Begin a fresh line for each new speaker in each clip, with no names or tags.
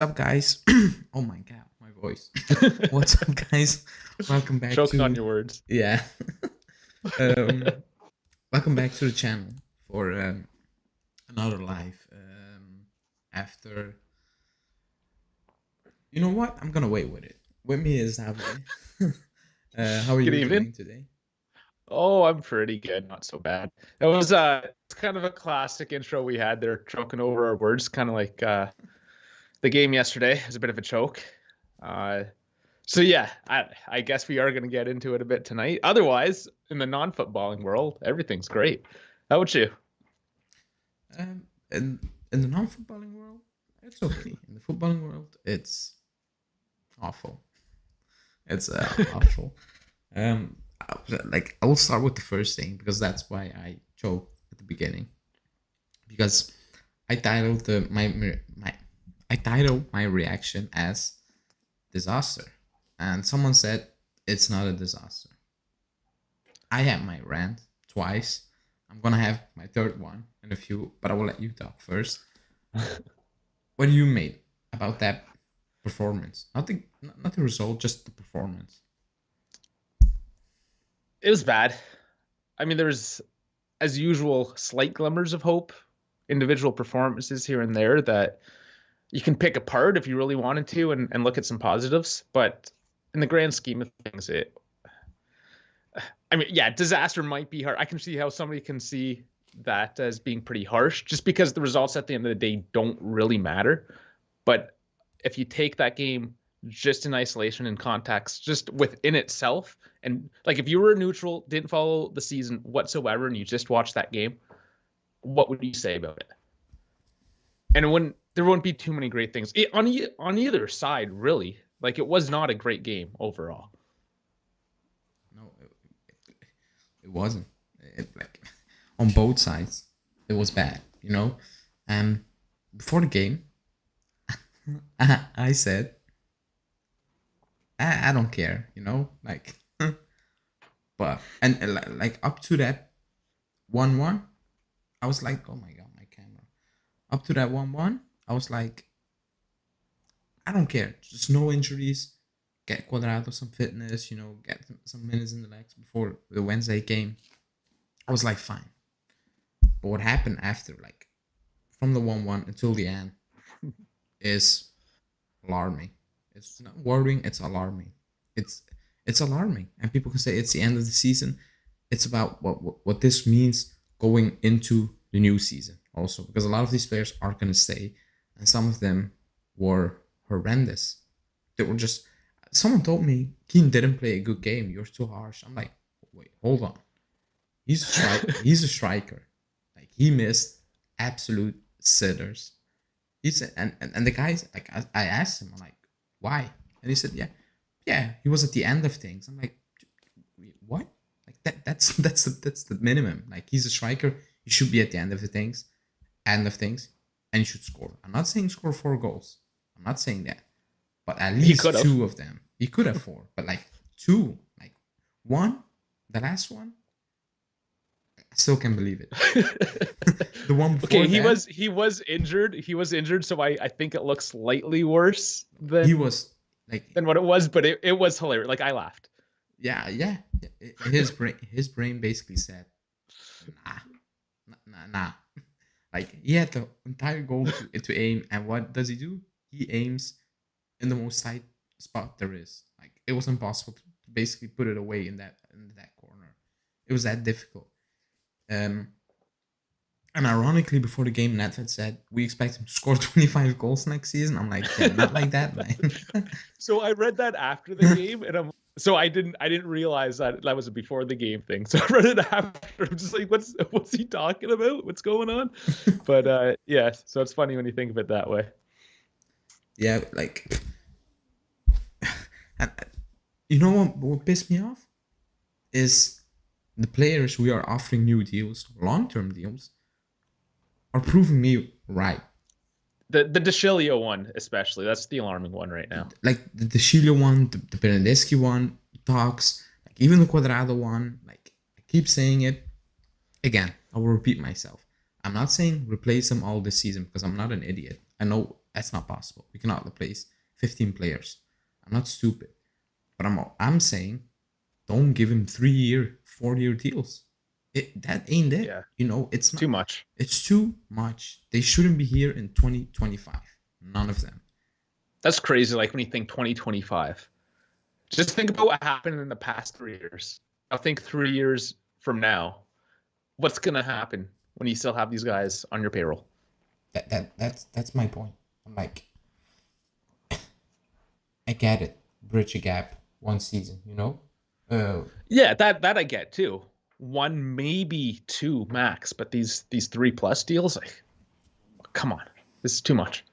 What's up, guys? Oh my god, my voice. What's up, guys? Welcome back
Choking on
to
your words.
yeah. um, Welcome back to the channel for another live. After you know what, I'm gonna wait with it. With me is Javier. How are
Good
you
evening.
doing today?
Oh, I'm pretty good, not so bad. It was it's kind of a classic intro we had there, choking over our words, kind of like the game yesterday. It was a bit of a choke. Uh, so yeah, I guess we are going to get into it a bit tonight. Otherwise, in the non-footballing world, everything's great. How about you?
Um, in the non-footballing world, it's okay. In the footballing world, it's awful. It's awful. Um, I will start with the first thing because that's why I choked at the beginning. Because I titled my I titled my reaction as disaster, and someone said it's not a disaster. I had my rant twice. I'm gonna have my third one in a few, but I will let you talk first. What do you made about that performance? Not the result, just the performance.
It was bad. I mean, there's, as usual, slight glimmers of hope, individual performances here and there that you can pick apart if you really wanted to and look at some positives. But in the grand scheme of things, I mean, yeah, disaster might be hard. I can see how somebody can see that as being pretty harsh just because the results at the end of the day don't really matter. But if you take that game just in isolation and context, just within itself, and like if you were a neutral, didn't follow the season whatsoever, and you just watched that game, what would you say about it? And there wouldn't be too many great things on either side, really. Like it was not a great game overall.
No, it wasn't. Like on both sides, it was bad. And before the game, I said I don't care. Like, but like up to that 1-1, I was like, oh my god, my camera. Up to that 1-1, I was like, I don't care. Just no injuries. Get Cuadrado some fitness. Get some minutes in the legs before the Wednesday game. I was like, fine. But what happened after, like, from the 1-1 until the end, is alarming. It's not worrying, it's alarming. It's it's alarming. And people can say it's the end of the season. It's about what this means going into the new season also. Because a lot of these players are gonna stay. And some of them were horrendous. They were just someone told me Keane didn't play a good game. You're too harsh. I'm like, wait, hold on. He's a striker. Like he missed absolute sitters. He said, and the guys, like I asked him, I'm like, why? And he said, yeah, he was at the end of things. I'm like, what? Like that's the minimum. Like he's a striker, he should be at the end of things, and he should score. I'm not saying score 4 goals. I'm not saying that, but at
He could
least
have.
two of them. He could have four, but like two, like one, the last one, I still can't believe it. The one before
Okay,
that,
he was injured. He was injured, so I think it looks slightly worse
he was like,
than what it was, but it was hilarious. Like I laughed.
yeah. His brain basically said, nah, nah. Like he had the entire goal to aim, and what does he do? He aims in the most tight spot there is. Like it was impossible to basically put it away in that corner. It was that difficult. Um, and ironically, before the game, Netflix said we expect him to score 25 goals next season. I'm like, yeah, not like that, man.
So I read that after the game, and I didn't realize that was a before the game thing. So I read it after. I'm just like, what's he talking about? What's going on? But yeah, so it's funny when you think of it that way.
Yeah, like, and, you know what pissed me off is the players we are offering new deals, long-term deals, are proving me right.
The DeCilio one, especially, that's the alarming one right now.
Like the Chile one, the Bernadeschi one talks, like even the Cuadrado one. Like I keep saying it again. I will repeat myself. I'm not saying replace them all this season because I'm not an idiot. I know That's not possible. We cannot replace 15 players. I'm not stupid, but I'm saying, don't give him 3-year, 4-year deals. That ain't it.
Yeah,
It's not
too much.
It's too much. They shouldn't be here in 2025. None of them.
That's crazy. Like when you think 2025, just think about what happened in the past 3 years. I think 3 years from now, what's gonna happen when you still have these guys on your payroll?
That's my point. I'm like, I get it. Bridge a gap, one season.
Yeah, that I get too. One, maybe two max, but these 3+ deals, like, come on, this is too much.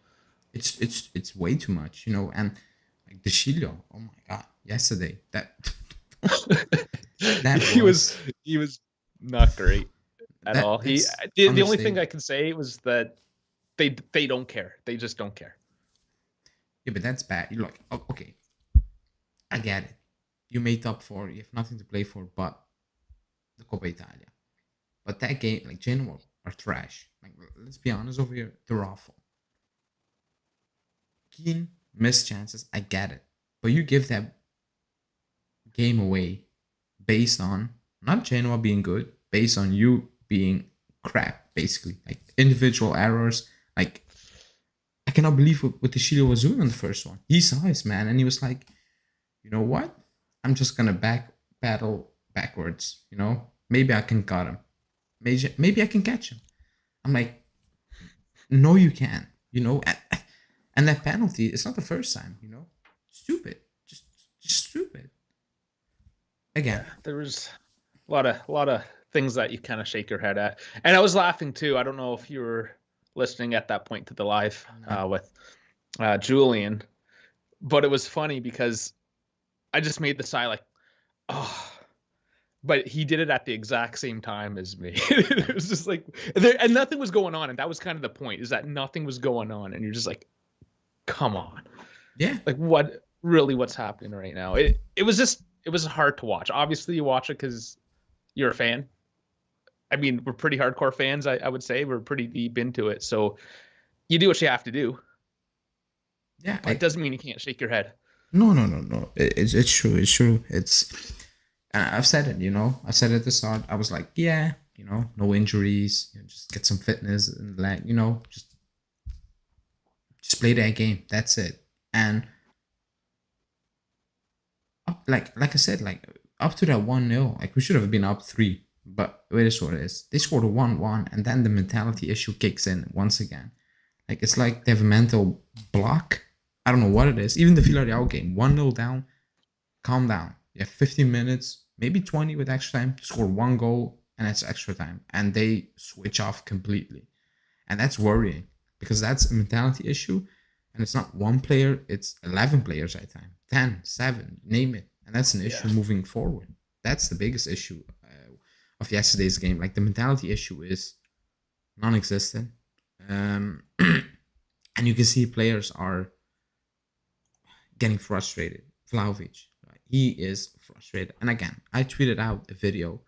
It's way too much. And like the Shilio, oh my god, yesterday that
he was not great at all. The only thing I can say was that they don't care. They just don't care.
Yeah, but that's bad. You're like, oh, okay, I get it. You made up for. You have nothing to play for, but the Coppa Italia. But that game, like Genoa, are trash. Like, let's be honest over here, they're awful. Keane missed chances. I get it, but you give that game away based on not Genoa being good, based on you being crap, basically, like individual errors. Like, I cannot believe what the Shilo was doing on the first one. He saw his man and he was like, you know what? I'm just gonna battle backwards. Maybe I can cut him. Maybe I can catch him. I'm like, no, you can't. And that penalty, it's not the first time. Stupid, just stupid. Again,
yeah, there was a lot of things that you kind of shake your head at, and I was laughing too. I don't know if you were listening at that point to the live with Julian, but it was funny because I just made the sigh like, oh, but he did it at the exact same time as me. It was just like, and nothing was going on, and that was kind of the point, is that nothing was going on, and you're just like, come on,
yeah,
like what's happening right now? It was hard to watch. Obviously, you watch it because you're a fan. I mean, we're pretty hardcore fans. I would say we're pretty deep into it, so you do what you have to do.
Yeah,
but it doesn't mean you can't shake your head.
No. It's true. It's true. I've said it. I said it at the start. I was like, yeah, no injuries. Just get some fitness and just play that game. That's it. And like I said, like up to that 1-0, like we should have been up 3. But it is what it is. They scored a 1-1, and then the mentality issue kicks in once again. Like, it's like they have a mental block. I don't know what it is. Even the Villarreal game, 1-0 down, calm down. You have 15 minutes, maybe 20 with extra time to score 1 goal, and it's extra time. And they switch off completely. And that's worrying, because that's a mentality issue. And it's not one player, it's 11 players at a time. 10, 7, name it. And that's an issue moving forward. That's the biggest issue of yesterday's game. Like, the mentality issue is non-existent. And you can see players are getting frustrated. Vlahovic, right? He is frustrated. And again, I tweeted out a video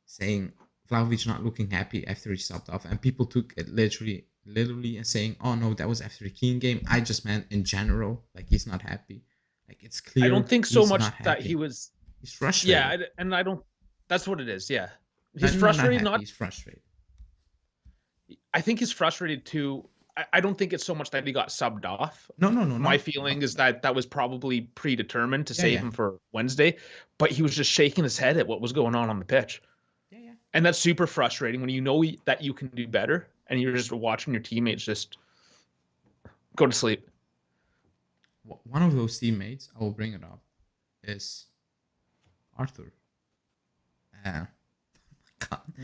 saying Vlahovic not looking happy after he subbed off, and people took it literally and saying, oh no, that was after the Keane game. I just meant in general, like, he's not happy. Like, it's clear.
I don't think so much that he's frustrated. Yeah, and I don't. That's what it is. Yeah, he's frustrated. He's frustrated. I think he's frustrated too. I don't think it's so much that he got subbed off.
No.
My feeling is that was probably predetermined to save him for Wednesday, but he was just shaking his head at what was going on the pitch. Yeah. And that's super frustrating when you know that you can do better, and you're just watching your teammates just go to sleep.
One of those teammates, I will bring it up, is Arthur.
God.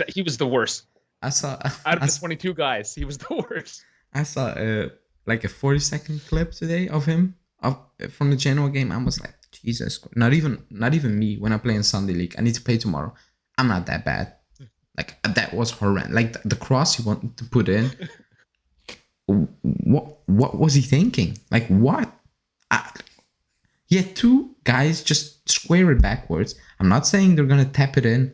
He was the worst. Out of the 22 guys, he was the worst.
I saw like a 40-second clip today of him from the Genoa game. I was like, Jesus, not even me when I play in Sunday League. I need to play tomorrow. I'm not that bad. Like, that was horrendous. Like, the cross he wanted to put in. What was he thinking? Like, what? He had 2 guys just square it backwards. I'm not saying they're gonna tap it in.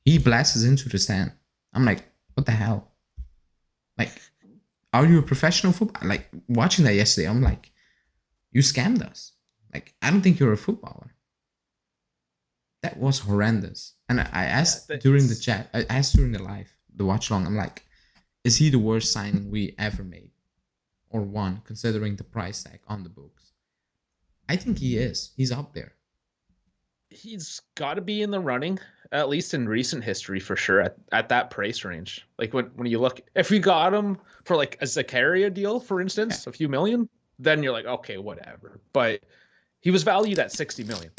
He blasts into the stand. I'm like, what the hell? Like, are you a professional football? Like watching that yesterday, I'm like, you scammed us. Like I don't think you're a footballer. That was horrendous. And I
Yeah,
asked during the chat, I asked during the live, the watch long, I'm like, is he the worst signing we ever made? Or one, considering the price tag on the books? I think he is. He's up there.
he's got to be in the running, at least in recent history for sure, at that price range. Like when you look, if we got him for like a Zakaria deal, for
Yeah,
instance, a few million, then you're like, okay, whatever. But he was valued at 60 million.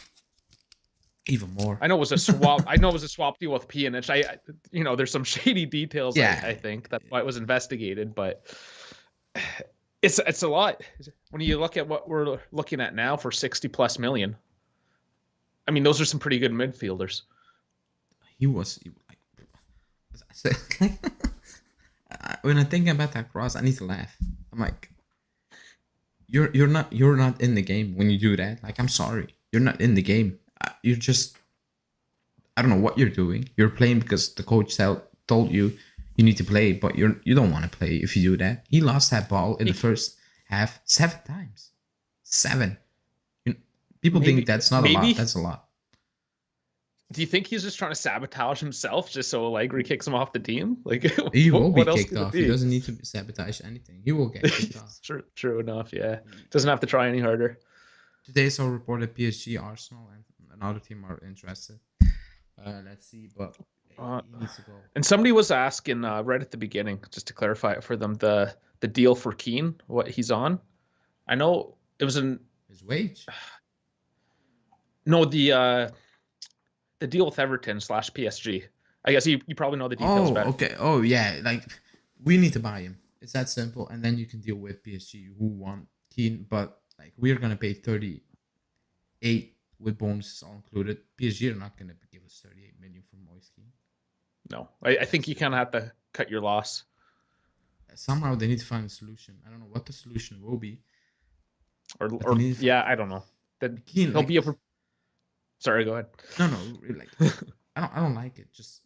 even more.
I know it was a swap. I know it was a swap deal with Pjanic. There's some shady details.
Yeah.
I think that's why it was investigated, but it's a lot when you look at what we're looking at now for 60 plus million. I mean, those are some pretty good midfielders.
He was like, when I think about that cross, I need to laugh. I'm like, you're not in the game when you do that. Like, I'm sorry, you're not in the game. You're just, I don't know what you're doing. You're playing because the coach told you need to play, but you don't want to play if you do that. He lost that ball in the first half 7 times. 7. People think that's not a lot. That's a lot.
Do you think he's just trying to sabotage himself just so Allegri kicks him off the team? Like
he will be kicked off. He doesn't need to sabotage anything. He will get kicked off.
True enough. Yeah, doesn't have to try any harder.
Today, so reported PSG, Arsenal, and another team are interested. Let's see, but he needs to go.
And somebody was asking right at the beginning, just to clarify it for them, the deal for Keane, what he's on. I know it was
his wage.
No, the deal with Everton / PSG. I guess you probably know the details better.
Okay. Oh yeah, like we need to buy him. It's that simple, and then you can deal with PSG who want Keane, but like we're gonna pay 38 with bonuses all included. PSG are not gonna give us 38 million for Moise Keane.
No, I think you kind of have to cut your loss.
Somehow they need to find a solution. I don't know what the solution will be.
Or yeah, I don't know. That
Keane,
he'll be a. Sorry, go ahead.
No, like I don't like it. Just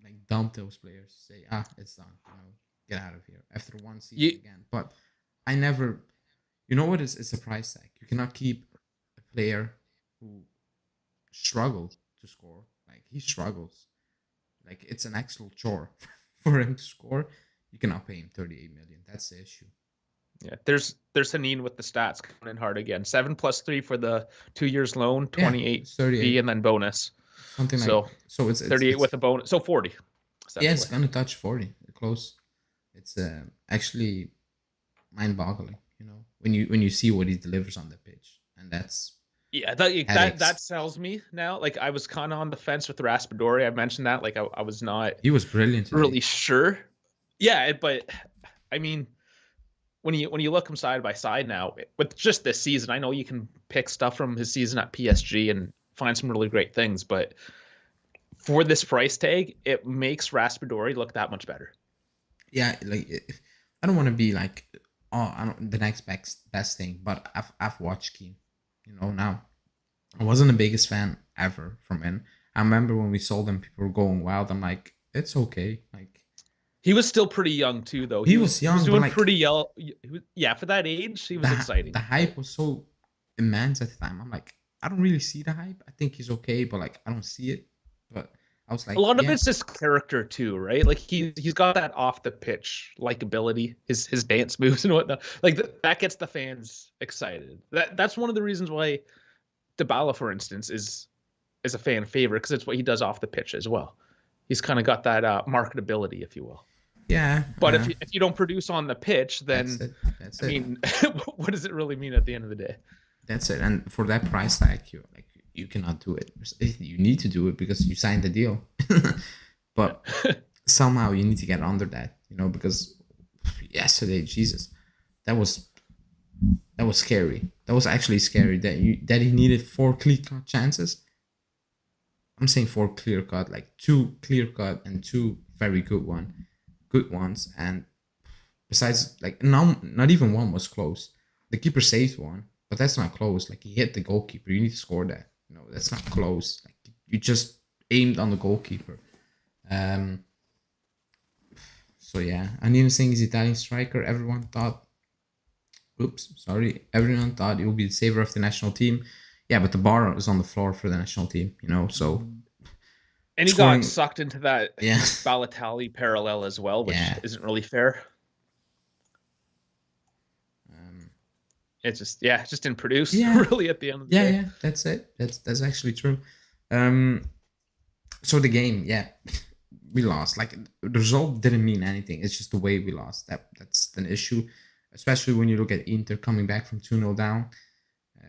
like dump those players. Say it's done. Get out of here after one season again. But I never. You know what? It's a price tag. You cannot keep a player who struggled to score. Like he struggles. Like it's an actual chore for him to score. You cannot pay him 38 million. That's the issue.
Yeah, there's Haneen with the stats coming in hard again. 7 + 3 for the 2 years loan, 28 fee, and then bonus.
Something like
so it's 38 with a bonus, so 40.
Yeah, it's gonna touch 40. Close. It's actually mind-boggling. When you see what he delivers on the pitch, and that's
that sells me now. Like I was kind of on the fence with Raspadori. I mentioned that. Like I was not.
He was brilliant today.
Really sure. Yeah, but I mean. When you look them side by side now, with just this season, I know you can pick stuff from his season at PSG and find some really great things, but for this price tag, it makes Raspadori look that much better.
Yeah, like I don't want to be like, I don't the next best thing, but I've watched Keane. Now I wasn't the biggest fan ever from him. I remember when we sold him, people were going wild. I'm like, it's okay, like.
He was still pretty young too, though.
He was young.
He was doing pretty young. Yeah, for that age, he was exciting.
The hype was so immense at the time. I'm like, I don't really see the hype. I think he's okay, but like, I don't see it. But I was like,
a lot of it's just character too, right? Like he's got that off the pitch likability, his dance moves and whatnot. Like that gets the fans excited. That's one of the reasons why Dybala, for instance, is a fan favorite, because it's what he does off the pitch as well. He's kind of got that marketability, if you will.
Yeah,
but if you don't produce on the pitch, then
that's
I mean, what does it really mean at the end of the day?
That's it. And for that price tag, you cannot do it. You need to do it because you signed the deal. But somehow you need to get under that, because yesterday, Jesus, that was scary. That was actually scary. That he needed 4 clear-cut chances. I'm saying 4 clear-cut, like 2 clear-cut and 2 very good ones, and besides, like, not even one was close. The keeper saved one, but that's not close. Like, he hit the goalkeeper. You need to score that. That's not close. Like, you just aimed on the goalkeeper. So yeah, and even saying he's Italian striker, everyone thought, everyone thought he would be the savior of the national team. Yeah, but the bar is on the floor for the national team, so
And he got
scoring,
sucked into that
yeah,
Balotelli parallel as well, which
yeah.
isn't really fair. It just didn't produce
Yeah,
really at the end of the day.
yeah. That's it. That's actually true. So the game, yeah, we lost. Like the result didn't mean anything. It's just the way we lost. That's an issue, especially when you look at Inter coming back from 2-0 down.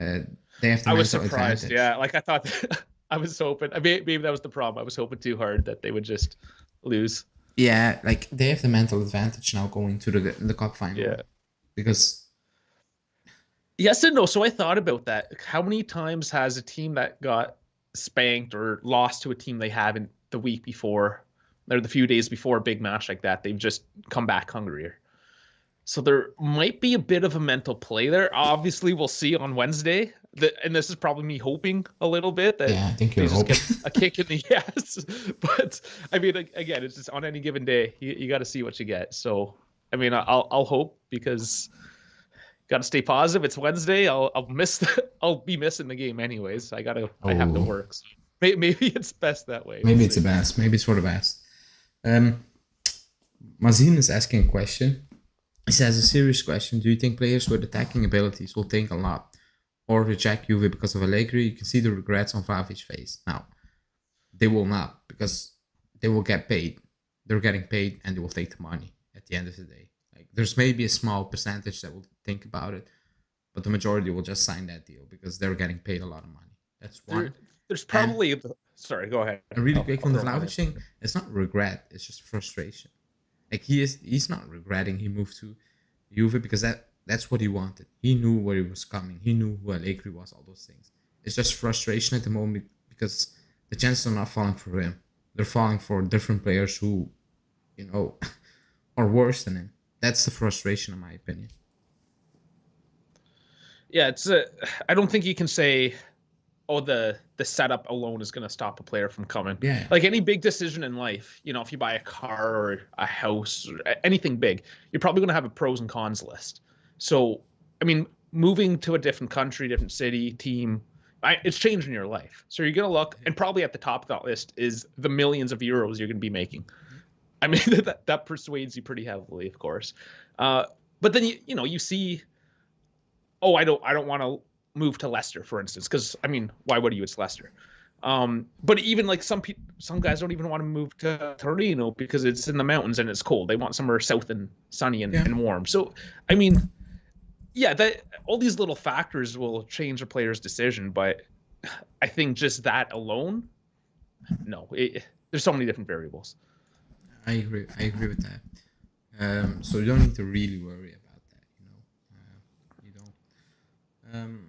They have the
I was
mental
surprised.
advantage.
Yeah, like I thought. I was hoping. I mean, maybe that was the problem. I was hoping too hard that they would just lose.
Yeah, like they have the mental advantage now going to the cup final.
Yeah.
Because
Yes and no. So I thought about that. How many times has a team that got spanked or lost to a team they haven't the week before or the few days before a big match like that, they've just come back hungrier? So there might be a bit of a mental play there. Obviously, we'll see on Wednesday. And this is probably me hoping a little bit that
yeah, I think
they
you're
just
hoping.
get a kick in the ass. But I mean, again, it's just on any given day, you got to see what you get. So I mean, I'll hope because got to stay positive. It's Wednesday. I'll be missing the game anyways. I have to
Oh.
work. So maybe it's best that way.
Maybe
We'll
it's the
see.
best. Maybe it's for the best. Mazin is asking a question. He says a serious question. Do you think players with attacking abilities will think a lot or reject Juve because of Allegri? You can see the regrets on Vlahovic's face. Now, they will not because they will get paid. They're getting paid and they will take the money at the end of the day. Like there's maybe a small percentage that will think about it, but the majority will just sign that deal because they're getting paid a lot of money. That's one.
There's
And
probably sorry, go ahead.
a really quick on the
throw mine in.
Vlahovic thing, it's not regret, it's just frustration. Like he's not regretting he moved to Juve because that's what he wanted. He knew where he was coming. He knew who Allegri was, all those things. It's just frustration at the moment because the chances are not falling for him. They're falling for different players who, are worse than him. That's the frustration in my opinion.
Yeah, I don't think you can say, oh, the setup alone is going to stop a player from coming.
Yeah.
Like any big decision in life, if you buy a car or a house or anything big, you're probably going to have a pros and cons list. So, I mean, moving to a different country, different city, team, it's changing your life. So you're going to look, and probably at the top of that list is the millions of euros you're going to be making. I mean, that persuades you pretty heavily, of course. But then you see, oh, I don't want to move to Leicester, for instance, because I mean, why would you? It's Leicester. But even like some guys don't even want to move to Torino because it's in the mountains and it's cold. They want somewhere south and sunny and warm. So I mean, yeah, that all these little factors will change a player's decision, but I think just that alone, no, there's so many different variables.
I agree. I agree with that. So you don't need to really worry about that. You don't.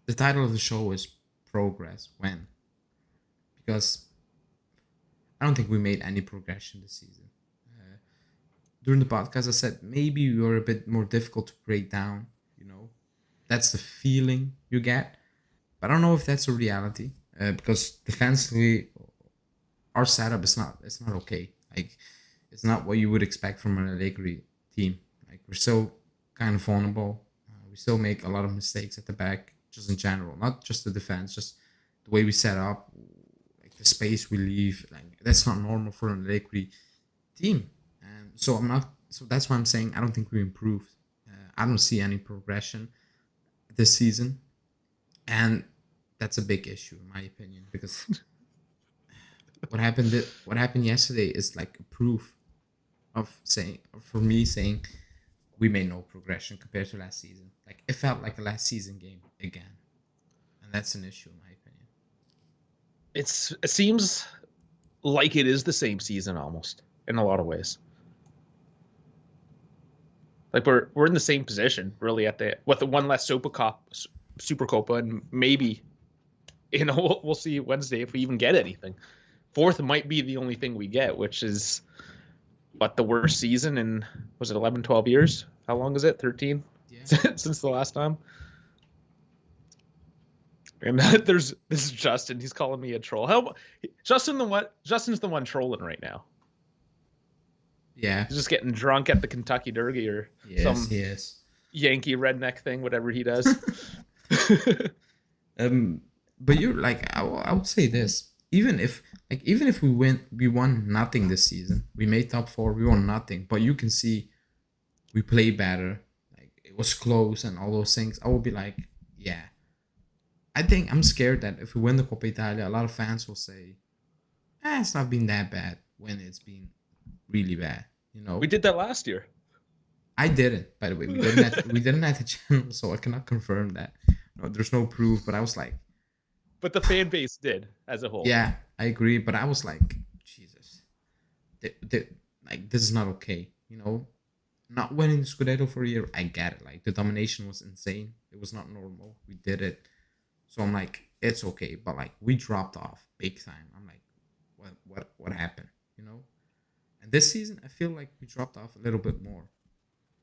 The title of the show is Progress. When? Because I don't think we made any progression this season. During the podcast, I said maybe we were a bit more difficult to break down. That's the feeling you get, but I don't know if that's a reality. Because defensively, our setup is not. It's not okay. Like it's not what you would expect from an Allegri team. Like we're still kind of vulnerable. We still make a lot of mistakes at the back, just in general, not just the defense, just the way we set up, like the space we leave. Like that's not normal for an Allegri team. And so I'm not. So that's why I'm saying I don't think we improved. I don't see any progression this season, and that's a big issue in my opinion because what happened yesterday is like a proof for me saying we made no progression compared to last season. Like it felt like a last season game again, and that's an issue in my opinion.
It seems like it is the same season almost in a lot of ways. Like we're in the same position really with the one less Supercopa, and maybe we'll see Wednesday if we even get anything. Fourth might be the only thing we get, which is the worst season in, was it 11, 12 years? How long is it? 13?
Yeah.
Since the last time. And this is Justin. He's calling me a troll. Justin's the one trolling right now.
Yeah.
He's just getting drunk at the Kentucky Derby or
Yes,
some
yes.
Yankee redneck thing, whatever he does.
But you're like, I would say this. Even if we won nothing this season. We made top four, we won nothing. But you can see we play better. Like it was close and all those things. I will be like, yeah. I think I'm scared that if we win the Coppa Italia, a lot of fans will say, it's not been that bad when it's been really bad. You know,
We did that last year.
I didn't. By the way, we didn't at the channel, so I cannot confirm that. No, there's no proof. But I was like,
But the fan base did as a whole.
yeah, I agree. But I was like, Jesus, like this is not okay. You know, not winning the Scudetto for a year, I get it. Like the domination was insane. It was not normal. We did it. So I'm like, it's okay. But like we dropped off big time. I'm like, what happened? You know? And this season I feel like we dropped off a little bit more.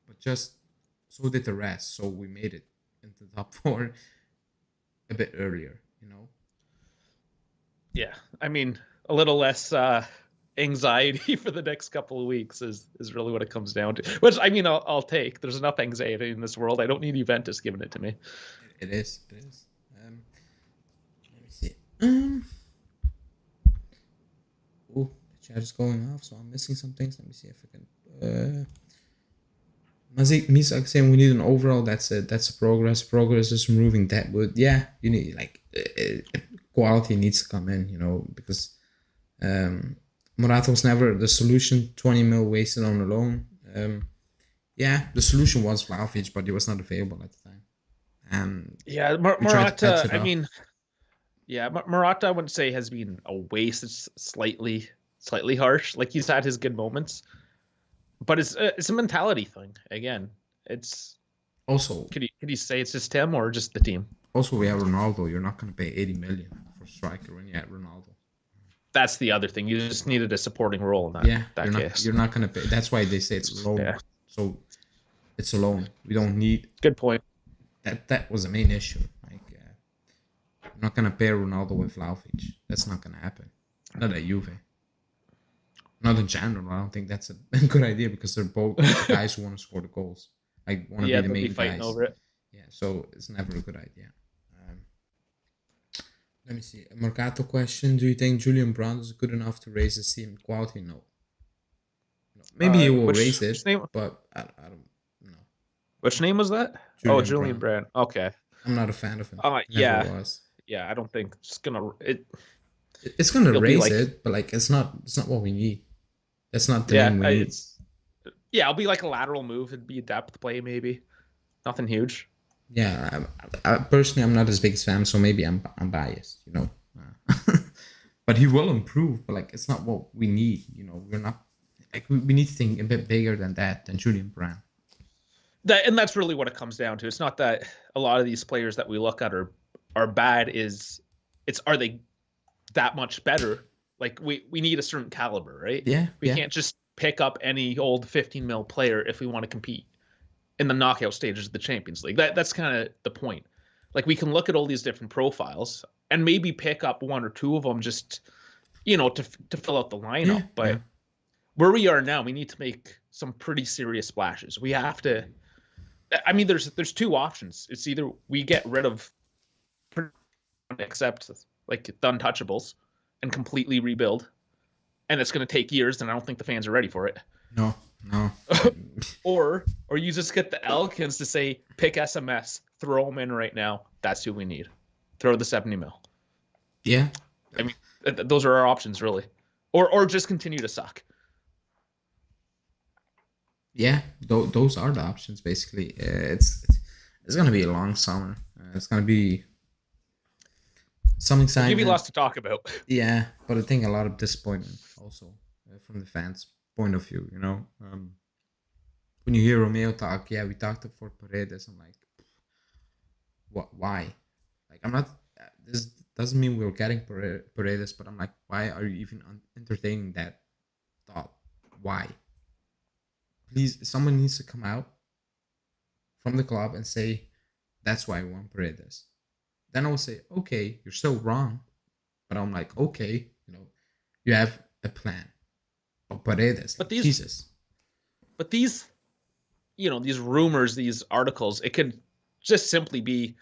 But just so did the rest. So we made it into the top four a bit earlier, you know?
Yeah. I mean, a little less anxiety for the next couple of weeks is really what it comes down to. Which I mean, I'll take. There's enough anxiety in this world. I don't need Juventus giving it to me.
It is. It is. Let me see. Oh, the chat is going off, so I'm missing some things. Let me see if I can. Mazik Misak saying we need an overall. That's it. That's a progress. Progress is removing that. But yeah, you need like quality needs to come in, you know, because Morata was never the solution. 20 mil wasted on a loan. Yeah, the solution was Vlahovic, but he was not available at the time. And
yeah, Morata. I mean, yeah, Morata I wouldn't say has been a waste. It's slightly harsh. Like he's had his good moments, but it's a mentality thing. Again, it's
also
could you say it's just him or just the team?
Also, we have Ronaldo. You're not going to pay 80 million for striker when you have Ronaldo.
That's the other thing. You just needed a supporting role in that.
Yeah,
that case.
You're not going to pay. That's why they say it's loan. Yeah. So it's a loan. We don't need.
Good point.
That was the main issue. Like, I'm not going to pair Ronaldo with Vlahovic. That's not going to happen. Not at Juve. Not in general. I don't think that's a good idea because they're both guys who want to score the goals. Like want to be the main guys.
Over it.
Yeah, so it's never a good idea. Let me see. A Mercato question. Do you think Julian Brandt is good enough to raise his team quality? No. Maybe he will raise it, but I don't know.
Which name was that? Julian Brandt. Okay.
I'm not a fan of him.
Yeah. Was. Yeah, I don't think it's gonna.
It's gonna raise it, but like it's not what we need. That's not the name we need.
It'll be like a lateral move. It'd be a depth play, maybe. Nothing huge.
Yeah, I personally, I'm not as big as fan, so maybe I'm biased, you know. But he will improve, but like it's not what we need, you know. We're not like we need to think a bit bigger than Julian Brandt.
And that's really what it comes down to. It's not that a lot of these players that we look at are bad. Are they that much better? Like we need a certain caliber, right?
Yeah.
We can't just pick up any old 15 mil player if we want to compete in the knockout stages of the Champions League. That's kind of the point. Like we can look at all these different profiles and maybe pick up one or two of them just, you know, to fill out the lineup. But where we are now, we need to make some pretty serious splashes. We have to. I mean, there's two options. It's either we get rid of, except like the untouchables, and completely rebuild, and it's going to take years, and I don't think the fans are ready for it.
No.
or you just get the Elkins to say, pick SMS, throw them in right now. That's who we need. Throw the 70 mil.
Yeah.
I mean, those are our options, really. Or just continue to suck.
Yeah, those are the options, basically. It's going to be a long summer. It's going to be some excitement.
Give you lots to talk about.
Yeah, but I think a lot of disappointment also from the fans' point of view, you know. When you hear Romeo talk, we talked for Paredes. I'm like, what? Why? Like, I'm not. This doesn't mean we're getting Paredes, but I'm like, why are you even entertaining that thought? Why? Please, someone needs to come out from the club and say, that's why I want Paredes. Then I'll say, okay, you're still wrong. But I'm like, okay, you know, you have a plan. But Paredes, like, Jesus.
But these, these rumors, these articles, it could just simply be,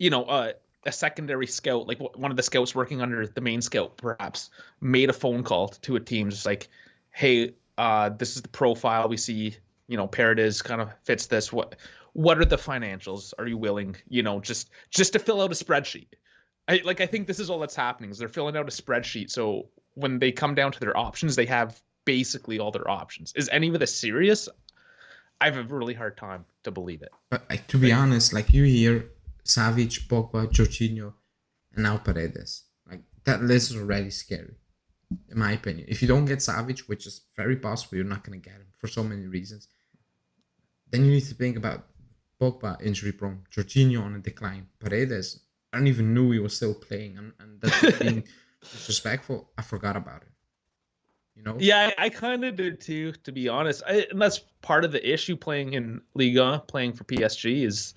a secondary scout, like one of the scouts working under the main scout, perhaps made a phone call to a team, just like, hey, this is the profile we see. Paredes kind of fits this. What are the financials? Are you willing? Just to fill out a spreadsheet. I think this is all that's happening is they're filling out a spreadsheet. So when they come down to their options, they have basically all their options. Is any of this serious? I have a really hard time to believe it.
But like, to be honest, like you hear Savic, Pogba, Jorginho, and now Paredes. Like that list is already scary, in my opinion. If you don't get Savic, which is very possible, you're not going to get him for so many reasons. Then you need to think about Pogba injury prone, Jorginho on a decline, Paredes. I don't even know he was still playing, and that's being disrespectful. I forgot about it.
Yeah, I kind of did too, to be honest. And that's part of the issue playing in Liga, playing for PSG is,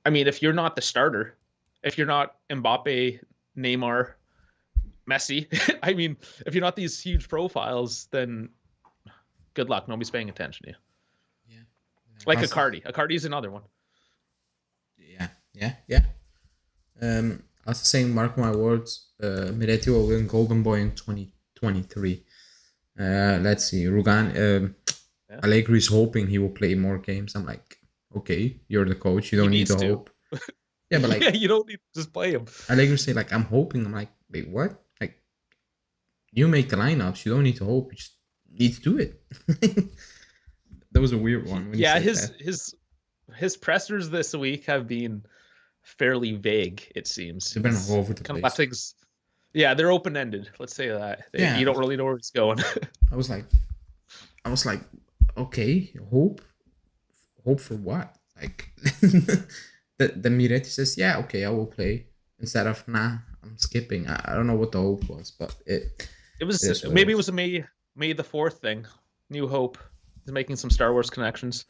I mean, if you're not the starter, if you're not Mbappe, Neymar, Messi, I mean, if you're not these huge profiles, then good luck. Nobody's paying attention to you.
Yeah.
Like Icardi. Icardi's another one.
Yeah. I was saying, mark my words, Miretti will win Golden Boy in 2023. Let's see. Allegri is hoping he will play more games. I'm like, okay, you're the coach. You don't need to hope. Yeah, but like,
you don't need to just play him.
Allegri say like, I'm hoping. I'm like, wait, what? Like, you make the lineups. You don't need to hope. You just need to do it. That was a weird one.
Yeah, his pressers this week have been fairly vague. It seems
they've been all over the place.
Things. Yeah, they're open ended. Let's say that. You don't really know where it's going.
I was like, okay, hope for what? Like, the Miretti says, yeah, okay, I will play, instead of nah, I'm skipping. I don't know what the hope was, but it
was maybe it was a May the 4th thing. New Hope is making some Star Wars connections.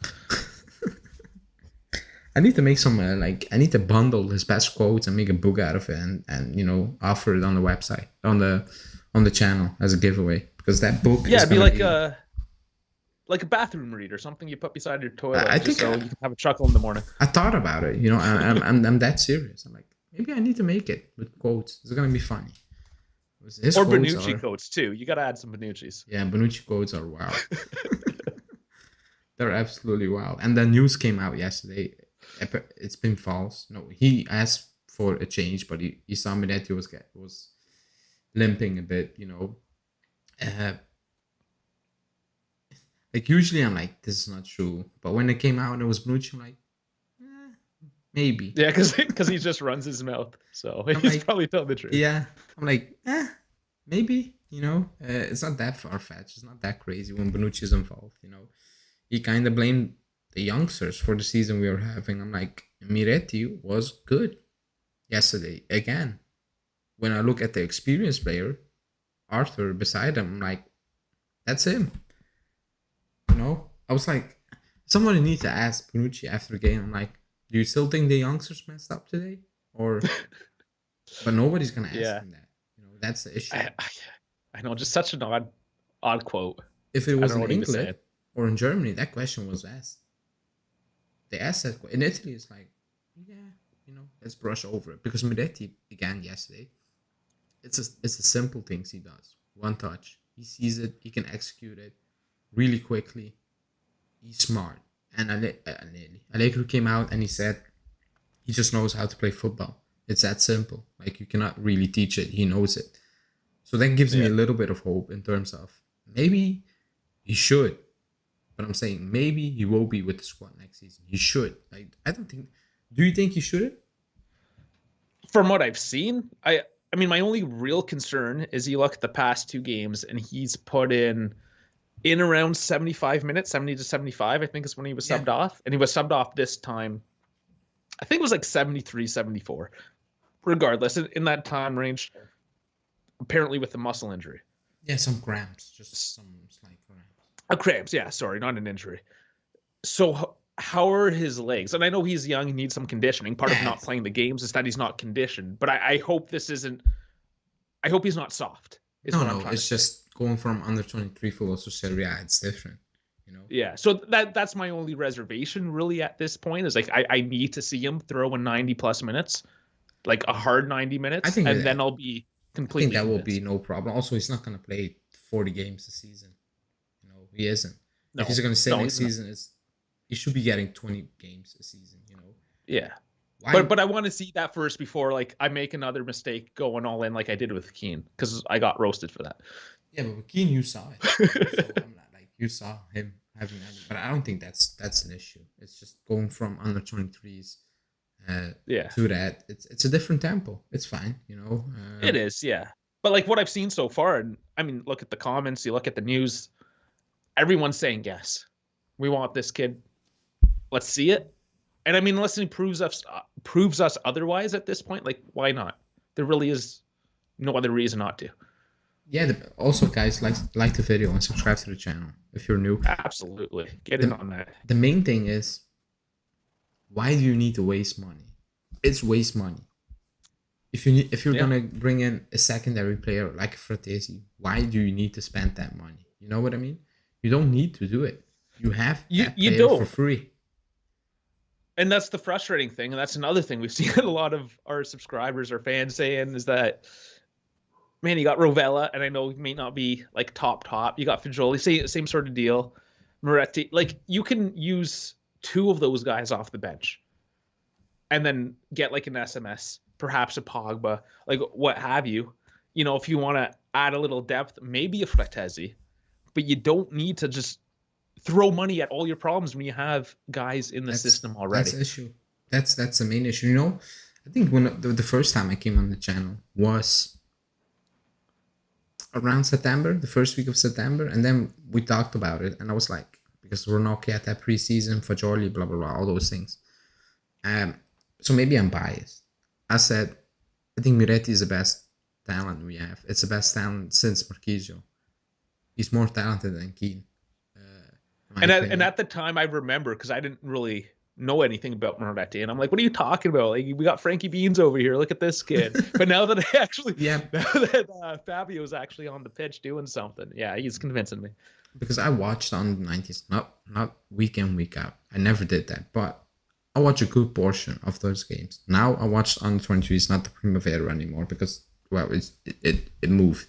I need to make some I need to bundle his best quotes and make a book out of it, and offer it on the website, on the channel as a giveaway, because that book
it'd be like a bathroom read or something you put beside your toilet, so you can have a chuckle in the morning.
I thought about it. I'm that serious. I'm like, maybe I need to make it with quotes. It's gonna be funny.
Or Bonucci quotes too. You got to add some Bonucci's.
Yeah, Bonucci quotes are wild. They're absolutely wild. And the news came out yesterday. It's been false. No, he asked for a change, but he saw me that he was limping a bit. Like usually I'm like, this is not true. But when it came out and it was Bonucci, I'm like, maybe.
Yeah, because he just runs his mouth, so he's probably telling the truth.
Yeah, I'm like, maybe. It's not that far fetched. It's not that crazy when Bonucci is involved. He kind of blamed the youngsters for the season we were having. I'm like, Miretti was good yesterday again. When I look at the experienced player, Arthur beside him, I'm like, that's him. I was like, somebody needs to ask Bonucci after the game. I'm like, do you still think the youngsters messed up today? But nobody's gonna ask him that. That's the issue.
I know, just such an odd quote.
If it was in England or in Germany, that question was asked. They asked that in Italy. It's like, let's brush over it, because Miretti began yesterday. It's the simple things he does. One touch, he sees it, he can execute it really quickly. He's smart. And Allegri came out and he said he just knows how to play football. It's that simple. Like, you cannot really teach it. He knows it. So that gives me a little bit of hope in terms of maybe he should. But I'm saying maybe he will be with the squad next season. He should. I don't think. Do you think he should?
From what I've seen, I mean, my only real concern is you look at the past 2 games and he's put in around 75 minutes, 70 to 75, I think is when he was subbed off. And he was subbed off this time, I think it was like 73, 74. Regardless, in that time range, apparently with a muscle injury.
Yeah, some cramps. Just some slight cramps.
Cramps, yeah, sorry, not an injury. So how are his legs? And I know he's young, he needs some conditioning. Part of not playing the games is that he's not conditioned. But I hope this isn't... I hope he's not soft.
No, it's just going from under 23 football to Serie A. It's different. you know.
Yeah, so that's my only reservation really at this point is like I need to see him throw in 90 plus minutes, like a hard 90
I
minutes,
think
and then
that
I'll be
I think
completely
that will be
convinced.
no problem. Also, he's not going to play 40 games a season. You know, he isn't. If he's
No,
going to stay
no,
next
he's not.
season, he should be getting 20 games a season. You know,
Yeah,
why?
but I want to see that first before like I make another mistake going all in like I did with Keane because I got roasted for that.
Yeah, but with Keane, you saw it. You know? So I'm not like you saw him having that, but I don't think that's an issue. It's just going from under 23s
Yeah,
to that. It's a different tempo. It's fine. You know.
it is. Yeah, but like what I've seen so far, and I mean, look at the comments, you look at the news, everyone's saying yes, we want this kid. Let's see it. And I mean, unless he proves us otherwise at this point, like why not? There really is no other reason not to.
Yeah. Also, guys, like the video and subscribe to the channel if you're new.
Absolutely, get in
The
on that.
the main thing is, why do you need to waste money? It's waste money. If you're
Yeah,
gonna bring in a secondary player like Fratesi, why do you need to spend that money? You know what I mean? You don't need to do it. You have that
you
player for
don't,
free.
and that's the frustrating thing, and that's another thing we've seen a lot of our subscribers or fans saying is that man, you got Rovella, and I know he may not be like top. You got Fajoli, same sort of deal. Moretti, like you can use two of those guys off the bench and then get like an SMS, perhaps a Pogba, like what have you. You know, if you want to add a little depth, maybe a Fratesi, but you don't need to just throw money at all your problems when you have guys in the system
That's
already.
the issue. That's the main issue. You know, I think when the first time I came on the channel was around September, the first week of September, and then we talked about it, and I was like, because Ronaldo had that preseason, Fajoli, blah blah blah, all those things. So maybe I'm biased. I said, I think Miretti is the best talent we have. It's the best talent since Marquisio. He's more talented than Keane. In my
And
opinion.
at the time, I remember because I didn't really know anything about Moretti, and I'm like, "What are you talking about? Like, we got Frankie Beans over here. Look at this kid." But now that I actually,
Yeah,
now that Fabio's actually on the pitch doing something, yeah, he's convincing me.
because I watched on the 90s, not week in week out. I never did that, but I watch a good portion of those games. Now I watch on the 23s, not the Primavera anymore because well, it moved.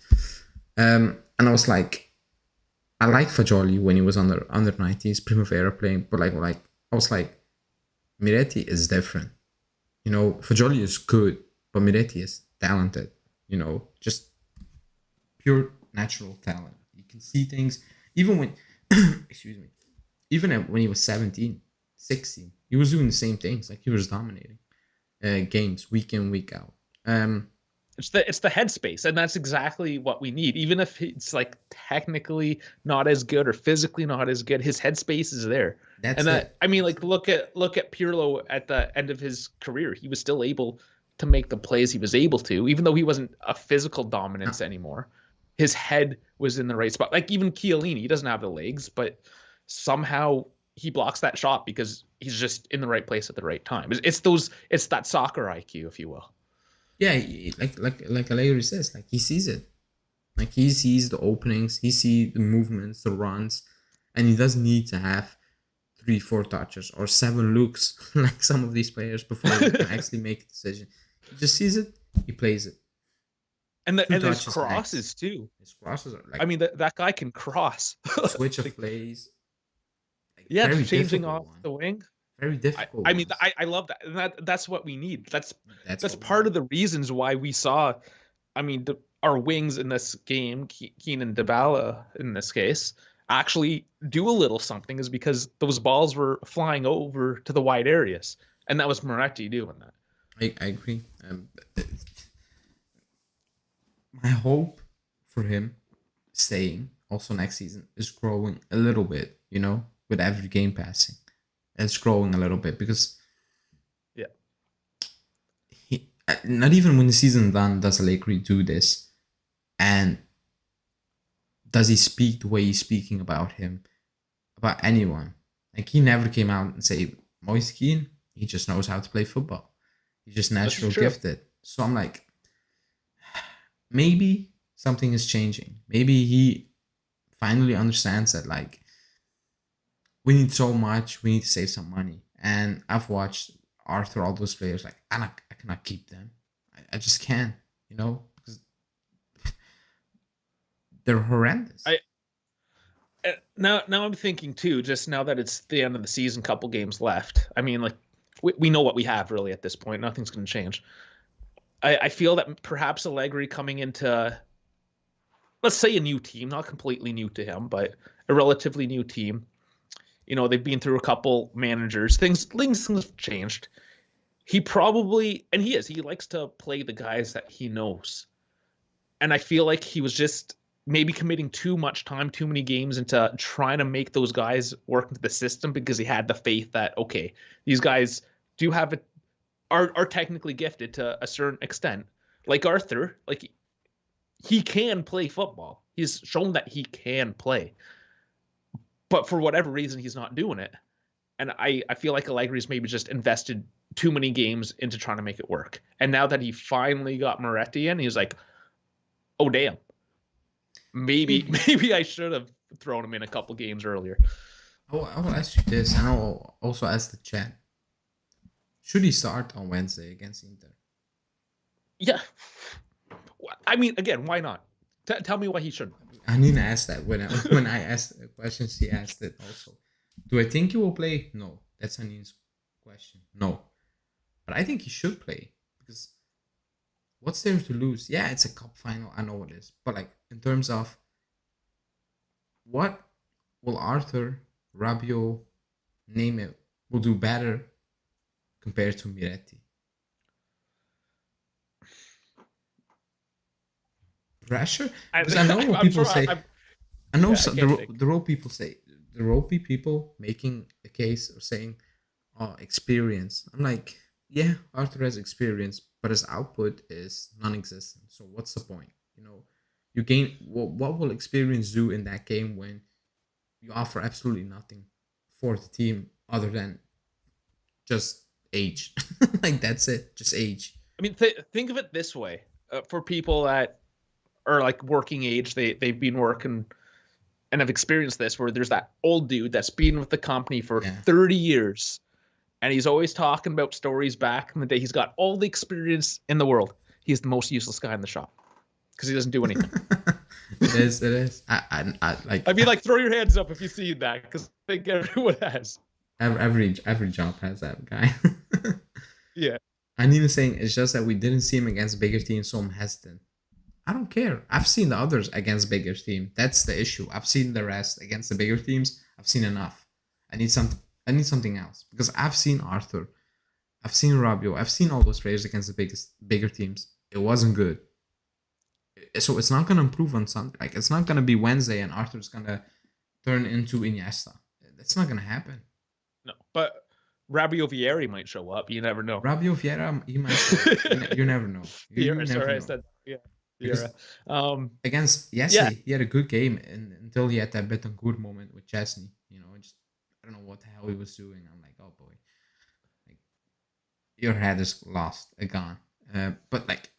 And I was like, I like Fajoli when he was under 90s Primavera playing, but like I was like, Miretti is different. You know, Fajoli is good, but Miretti is talented. You know, just pure natural talent. You can see things even when, excuse me, even when he was 17, 16, he was doing the same things. Like he was dominating games week in, week out.
It's the headspace, and that's exactly what we need. Even if it's like technically not as good or physically not as good, his headspace is there.
That's
And that
it.
I mean, like look at Pirlo at the end of his career. He was still able to make the plays he was able to, even though he wasn't a physical
No,
dominance anymore. His head was in the right spot. Like even Chiellini, he doesn't have the legs, but somehow he blocks that shot because he's just in the right place at the right time. It's that soccer IQ, if you will.
yeah, like Allegri says, like he sees it. Like he sees the openings, he sees the movements, the runs, and he doesn't need to have 3, 4 touches or 7 looks like some of these players before he can actually make a decision. He just sees it, he plays it. Two
And his
touches max.
crosses too.
His crosses are
I
like
mean, that guy can cross.
switch of
Like,
plays, like
yeah,
very
changing
difficult
off
one,
the wing.
very difficult
I mean,
ones.
I love that. And that's what we need.
That's
That's
what we
part
need.
of the reasons why we saw. I mean, our wings in this game, Keenan Dybala in this case, actually do a little something is because those balls were flying over to the wide areas, and that was Moretti doing that.
I agree. My hope for him staying also next season is growing a little bit, you know, with every game passing. It's growing a little bit because
Yeah,
not even when the season's done does Allegri do this. And does he speak the way he's speaking about him, about anyone? Like he never came out and say, Moise Kean, he just knows how to play football. He's just
this is
natural
true.
gifted. So I'm like, maybe something is changing. Maybe he finally understands that like we need so much. We need to save some money. And I've watched Arthur, all those players. Like I cannot keep them. I just can't. Because they're horrendous.
I now I'm thinking too. Just now that it's the end of the season, couple games left. I mean, like we know what we have really at this point. Nothing's going to change. I feel that perhaps Allegri coming into, let's say, a new team, not completely new to him, but a relatively new team. They've been through a couple managers. Things have changed. He probably, and he likes to play the guys that he knows. And I feel like he was just maybe committing too much time, too many games into trying to make those guys work into the system because he had the faith that, okay, these guys do have it, are technically gifted to a certain extent. Like Arthur, like he can play football. He's shown that he can play. But for whatever reason, he's not doing it. And I feel like Allegri's maybe just invested too many games into trying to make it work. And now that he finally got Moretti in, he's like, oh, damn. Maybe I should have thrown him in a couple games earlier.
I will ask you this, and I'll also ask the chat. Should he start on Wednesday against Inter?
Yeah. I mean, again, why not? Tell me why he shouldn't.
I need to ask that when I asked the question. She asked it also. Do I think he will play? No, that's Anina's question. No, but I think he should play because what's there to lose? Yeah, it's a cup final. I know it is, but like in terms of what will Arthur, Rabiot, name it, will do better compared to Miretti? Pressure? Because I know what people say. I know the role people say. The ropey people making a case or saying, "Oh, experience." I'm like, yeah, Arthur has experience, but his output is non-existent. So what's the point? You gain. What will experience do in that game when you offer absolutely nothing for the team other than just age? Like that's it, just age.
I mean, think of it this way: for people that are like working age, they've been working and have experienced this, where there's that old dude that's been with the company for 30 years, and he's always talking about stories back in the day. He's got all the experience in the world. He's the most useless guy in the shop because he doesn't do anything.
It is. I like.
I mean, like, throw your hands up if you see that, because I think everyone has.
Every job has that guy.
Yeah.
I need to say it's just that we didn't see him against bigger teams, so I'm hesitant. I don't care. I've seen the others against bigger team. That's the issue. I've seen the rest against the bigger teams. I've seen enough. I need something else because I've seen Arthur, I've seen Rabiot, I've seen all those players against the bigger teams. It wasn't good. So it's not gonna improve on Sunday. Like it's not gonna be Wednesday and Arthur's gonna turn into Iniesta. That's not gonna happen.
No, but Rabiot Vieri might show up. You never know.
Rabiot Vieira, he might show up. You never know.
Sorry, I said
against Yessi, he had a good game until he had that Betancourt moment with Chesney. I don't know what the hell he was doing. I'm like, oh boy, like your head is lost, gone. But like,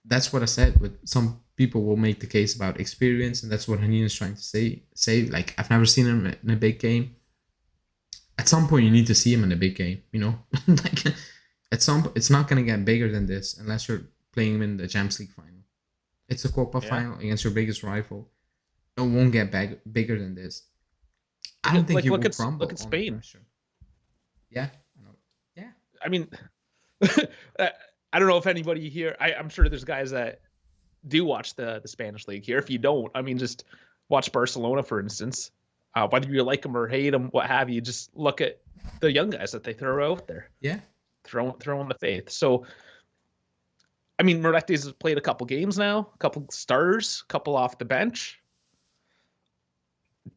that's what I said. With some people will make the case about experience, and that's what Hanin is trying to say. Like, I've never seen him in a big game. At some point, you need to see him in a big game. Like it's not gonna get bigger than this unless you're playing him in the Champions League final. It's a Copa final against your biggest rival. It won't get bigger than this. I don't think he will crumble.
Look at Spain.
Yeah, I know. Yeah.
I mean, I don't know if anybody here. I'm sure there's guys that do watch the Spanish league here. If you don't, I mean, just watch Barcelona, for instance. Whether you like them or hate them, what have you, just look at the young guys that they throw out there.
Yeah.
Throw in the faith. So, I mean, Moretti's played a couple games now, a couple starters, a couple off the bench.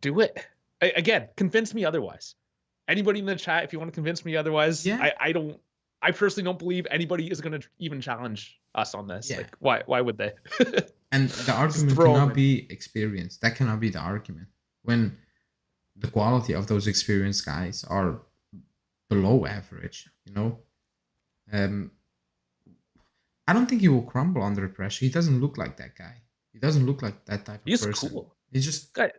Do it. Again, convince me otherwise. Anybody in the chat, if you want to convince me otherwise, I personally don't believe anybody is going to even challenge us on this. Yeah. Like, why would they?
And the argument cannot be experience. That cannot be the argument. When the quality of those experienced guys are below average, I don't think he will crumble under pressure. He doesn't look like that guy. He doesn't look like that type of person.
He's cool.
He's just
Guy's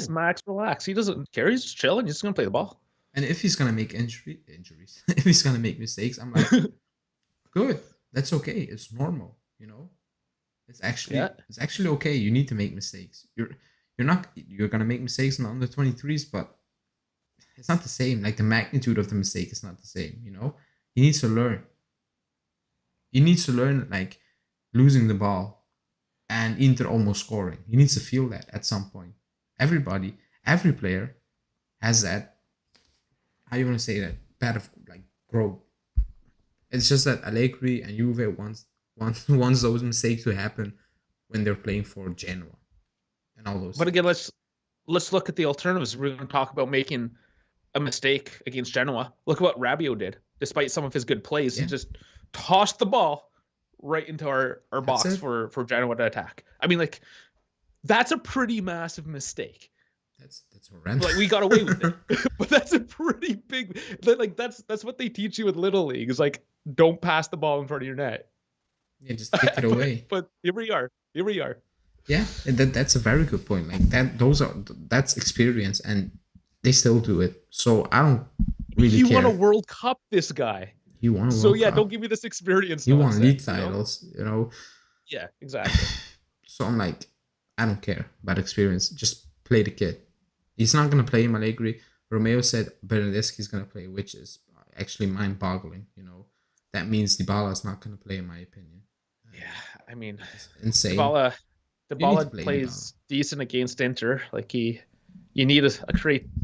cool.
Max, relax. He doesn't care. He's just chilling. He's just gonna play the ball.
And if he's gonna make injuries, if he's gonna make mistakes, I'm like, good. That's okay. It's normal.
Yeah.
It's actually okay. You need to make mistakes. You're gonna make mistakes in the under 23s, but it's not the same. Like the magnitude of the mistake is not the same. He needs to learn. He needs to learn like losing the ball and Inter almost scoring. He needs to feel that at some point. Every player has that. How you want to say that? Bad of like growth. It's just that Allegri and Juve wants those mistakes to happen when they're playing for Genoa and all those.
But again, let's look at the alternatives. We're going to talk about making a mistake against Genoa. Look at what Rabiot did. Despite some of his good plays, he just tossed the ball right into our box for Genoa to attack. I mean, like, that's a pretty massive mistake.
That's horrendous.
Like, we got away with it, but that's a pretty big. Like, that's what they teach you with Little League. Is like, don't pass the ball in front of your net.
Yeah, just kick it away.
But here we are.
Yeah, that's a very good point. Like that's experience, and they still do it. So I don't really care.
He won a World Cup. This guy.
He won a World Cup.
Don't give me this experience.
He won league titles.
Yeah, exactly.
So I'm like, I don't care about experience. Just play the kid. He's not gonna play him, Allegri. Romeo said Bernardeschi's gonna play, which is actually mind-boggling. That means Dybala is not gonna play, in my opinion.
Yeah, I mean,
insane.
Dybala plays decent against Inter. Like you need a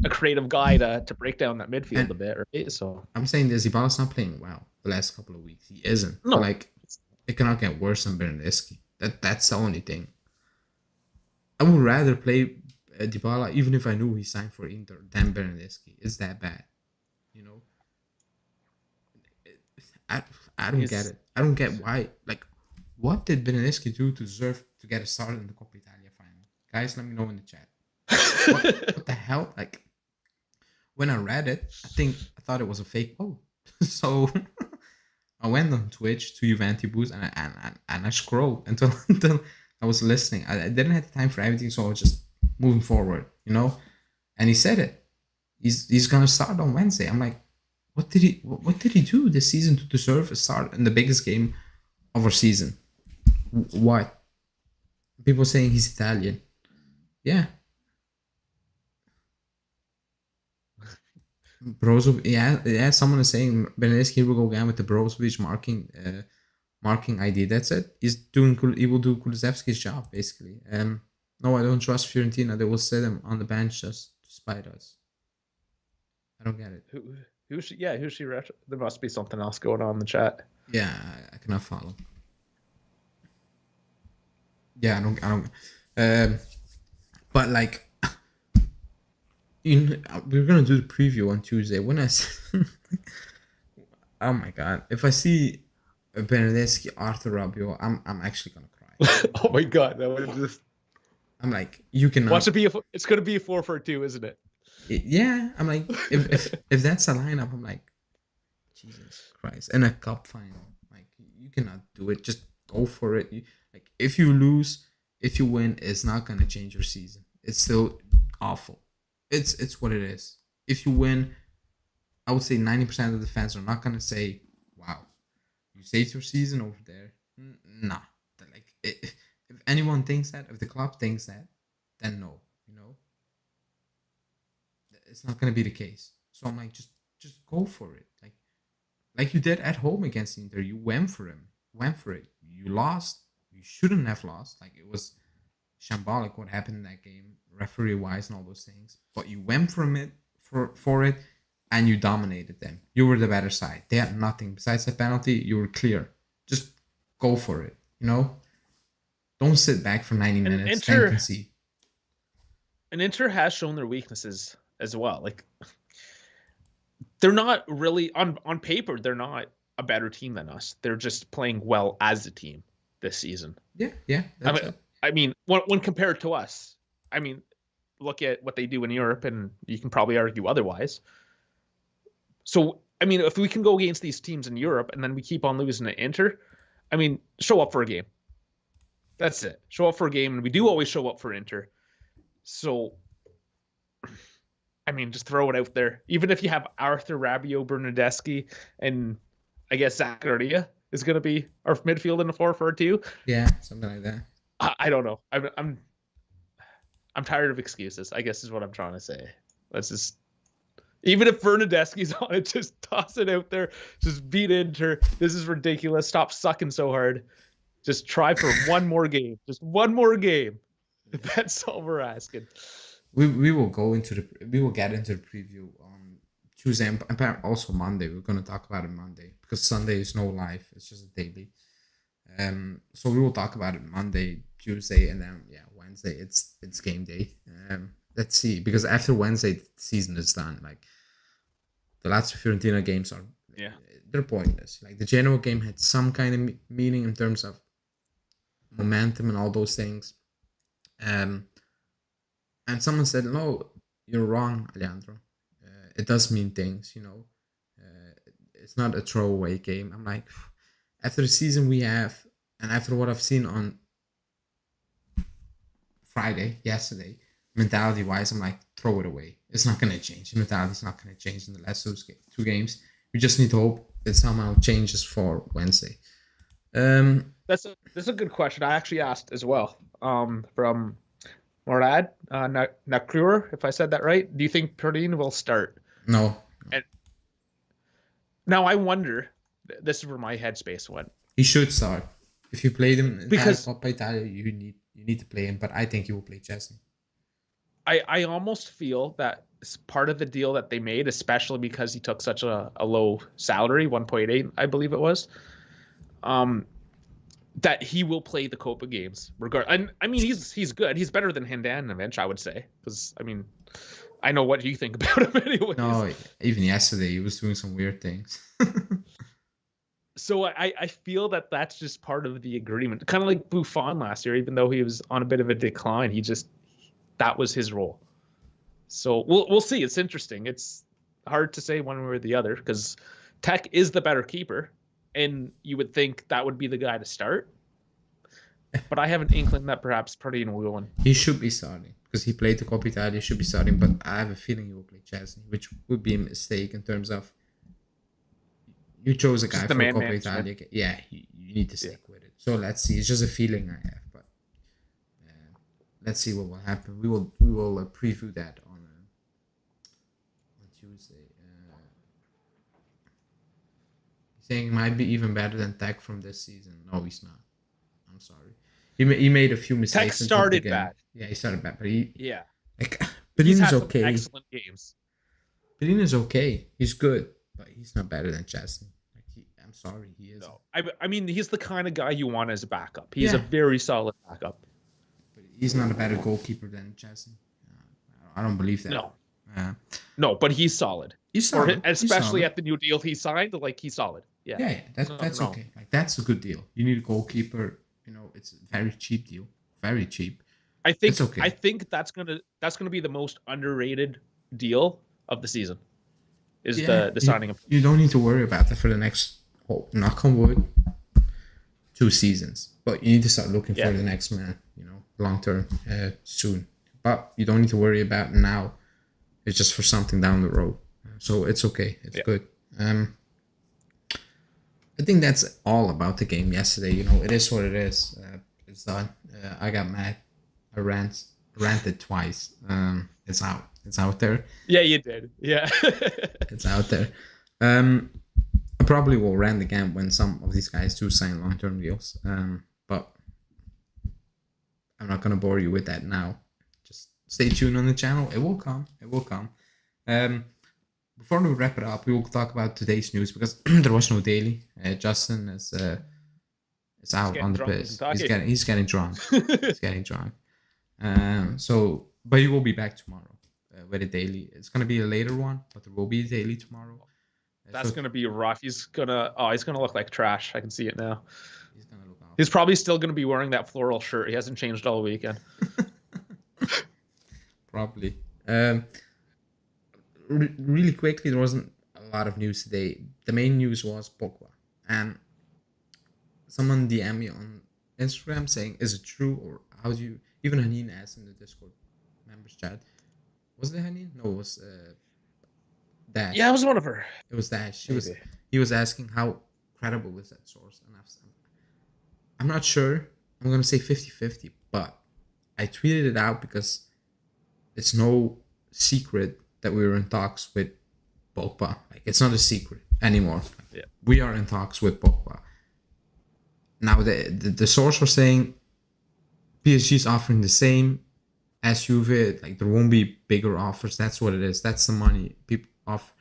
creative guy to break down that midfield a bit, right? So
I'm saying this: Dybala's not playing well the last couple of weeks. He isn't.
No,
like it cannot get worse than Bernardeschi. That's the only thing. I would rather play Dybala, even if I knew he signed for Inter, than Bernardeschi. It's that bad, I don't get it. I don't get why. Like, what did Bernardeschi do to deserve to get a start in the Coppa Italia final? Guys, let me know in the chat. What the hell? Like, when I read it, I thought it was a fake post. So I went on Twitch to Juventus and I scrolled until I was listening. I didn't have time for everything, so I was just moving forward, And he said it. He's gonna start on Wednesday. I'm like, what did he do this season to deserve a start in the biggest game of our season? What? People saying he's Italian. Yeah. Brozovic, yeah. Someone is saying Bernardeschi will go again with the Brozovic marking ID. That's it. He's doing. He will do Kulusevski's job basically. No, I don't trust Fiorentina. They will set him on the bench just to spite us. I don't get it.
Who's she? There must be something else going on in the chat.
Yeah, I cannot follow. Yeah, I don't. But like, we're gonna do the preview on Tuesday. When I oh my god, if I see Bernardeschi, Arthur Rabiot, I'm actually gonna cry.
Oh my god, that would just.
I'm like, you cannot.
Watch it it's gonna be a 4-4-2, isn't it?
Yeah, I'm like, if that's a lineup, I'm like, Jesus Christ, in a cup final, like you cannot do it. Just go for it. Like if you lose, if you win, it's not gonna change your season. It's still awful. It's what it is. If you win, I would say 90% of the fans are not gonna say, "Wow, you saved your season over there." Nah, like if anyone thinks that, if the club thinks that, then no, it's not gonna be the case. So I'm like, just go for it, like you did at home against Inter. You went for it. You lost. You shouldn't have lost. Like it was shambolic what happened in that game, referee wise and all those things. But you went for it, and you dominated them. You were the better side. They had nothing besides the penalty. You were clear. Just go for it. Don't sit back for 90 minutes and concede.
And Inter has shown their weaknesses as well. Like they're not really on paper. They're not a better team than us. They're just playing well as a team this season.
Yeah.
I mean, when compared to us, I mean, look at what they do in Europe, and you can probably argue otherwise. So, I mean, if we can go against these teams in Europe and then we keep on losing to Inter, I mean, show up for a game. That's it. Show up for a game, and we do always show up for Inter. So, I mean, just throw it out there. Even if you have Arthur, Rabiot, Bernadeschi, and I guess Zakaria is going to be our midfield in the 4-4-2.
Yeah, something like that.
I don't know. I'm tired of excuses, I guess is what I'm trying to say. Let's just, even if Bernadeschi's on it, just toss it out there. Just beat Inter. This is ridiculous. Stop sucking so hard. Just try for one more game. Just one more game. That's all we're asking.
We will get into the preview on Tuesday and also Monday. We're gonna talk about it Monday because Sunday is no live. It's just a daily. So we will talk about it Monday, Tuesday, and then Wednesday. It's game day. Let's see, because after Wednesday the season is done. Like the Lazio Fiorentina games are they're pointless. Like the Genoa game had some kind of meaning in terms of momentum and all those things. And someone said, "No, you're wrong, Alejandro. It does mean things, you know. It's not a throwaway game." I'm like, after the season we have, and after what I've seen on yesterday, mentality-wise, I'm like, throw it away. It's not going to change. The mentality's not going to change in the last two games. We just need to hope it somehow changes for Wednesday.
That's a good question. I actually asked as well from Morad Nakrur, if I said that right. Do you think Perdine will start?
No.
And now I wonder, this is where my headspace went.
He should start. If you play them in Coppa Italia, you need to play him, but I think he will play Chesney.
I almost feel that it's part of the deal that they made, especially because he took such a low salary, 1.8, I believe it was, that he will play the Copa games. And I mean, he's good. He's better than Handanovic, I would say, because I mean, I know what you think about him anyway.
No, even yesterday he was doing some weird things.
So I feel that that's just part of the agreement, kind of like Buffon last year. Even though he was on a bit of a decline, that was his role. So we'll see. It's interesting. It's hard to say one way or the other because Tech is the better keeper, and you would think that would be the guy to start. But I have an inkling that perhaps Perdine will win.
He should be starting because he played the Coppa Italia. He should be starting, but I have a feeling he will play Chesney, which would be a mistake in terms of you chose a guy for Coppa Italia. Yeah, you need to stick with it. So let's see. It's just a feeling I have, but let's see what will happen. We will preview that on Tuesday. Saying he might be even better than Tech from this season. No, he's not. I'm sorry. He made a few mistakes.
Tech started bad.
Yeah, he started bad, but
he's had okay. Some excellent games.
Pedino's okay. He's good, but he's not better than Chesney. I'm sorry, he is.
No, I mean, he's the kind of guy you want as a backup. He's a very solid backup.
But he's not a better goalkeeper than Chesney. I don't believe that.
No. No, but he's solid.
He's solid.
Especially at the new deal he signed, like he's solid.
Yeah. That's okay. Like that's a good deal. You need a goalkeeper. You know, it's a very cheap deal. Very cheap.
I think okay. I think that's gonna be the most underrated deal of the season. Is the signing of.
You don't need to worry about that for the next, knock on wood, 2 seasons. But you need to start looking for the next man. You know, long term, soon. But you don't need to worry about now. It's just for something down the road. So it's okay. It's good. I think that's all about the game yesterday. You know, it is what it is. It's done. I got mad. I ranted twice. It's out. It's out there.
Yeah, you did. Yeah.
It's out there. I probably will rant again when some of these guys do sign long-term deals. But I'm not going to bore you with that now. Just stay tuned on the channel. It will come. It will come. Before we wrap it up, we will talk about today's news because there was no daily. Justin is out on the piss. He's getting drunk. He's getting drunk. But he will be back tomorrow with a daily. It's gonna be a later one, but there will be a daily tomorrow.
That's gonna be rough. He's gonna look like trash. I can see it now.
He's gonna look awful.
He's probably still gonna be wearing that floral shirt. He hasn't changed all weekend.
Probably. Really quickly, there wasn't a lot of news today. The main news was Pogba, and someone DM me on Instagram saying, "Is it true?" Or how do you? Even Hanin asked in the Discord, members chat. Was it Hani? No, it was Dash.
Yeah, it was one of her.
It was Dash.
Maybe.
He was asking how credible is that source, and I'm not sure. I'm gonna say 50-50, but I tweeted it out because it's no secret that we were in talks with Pogba. Like, it's not a secret anymore.
Yeah.
We are in talks with Pogba. Now the source was saying PSG is offering the same as Juve. Like, there won't be bigger offers. That's what it is. That's the money people off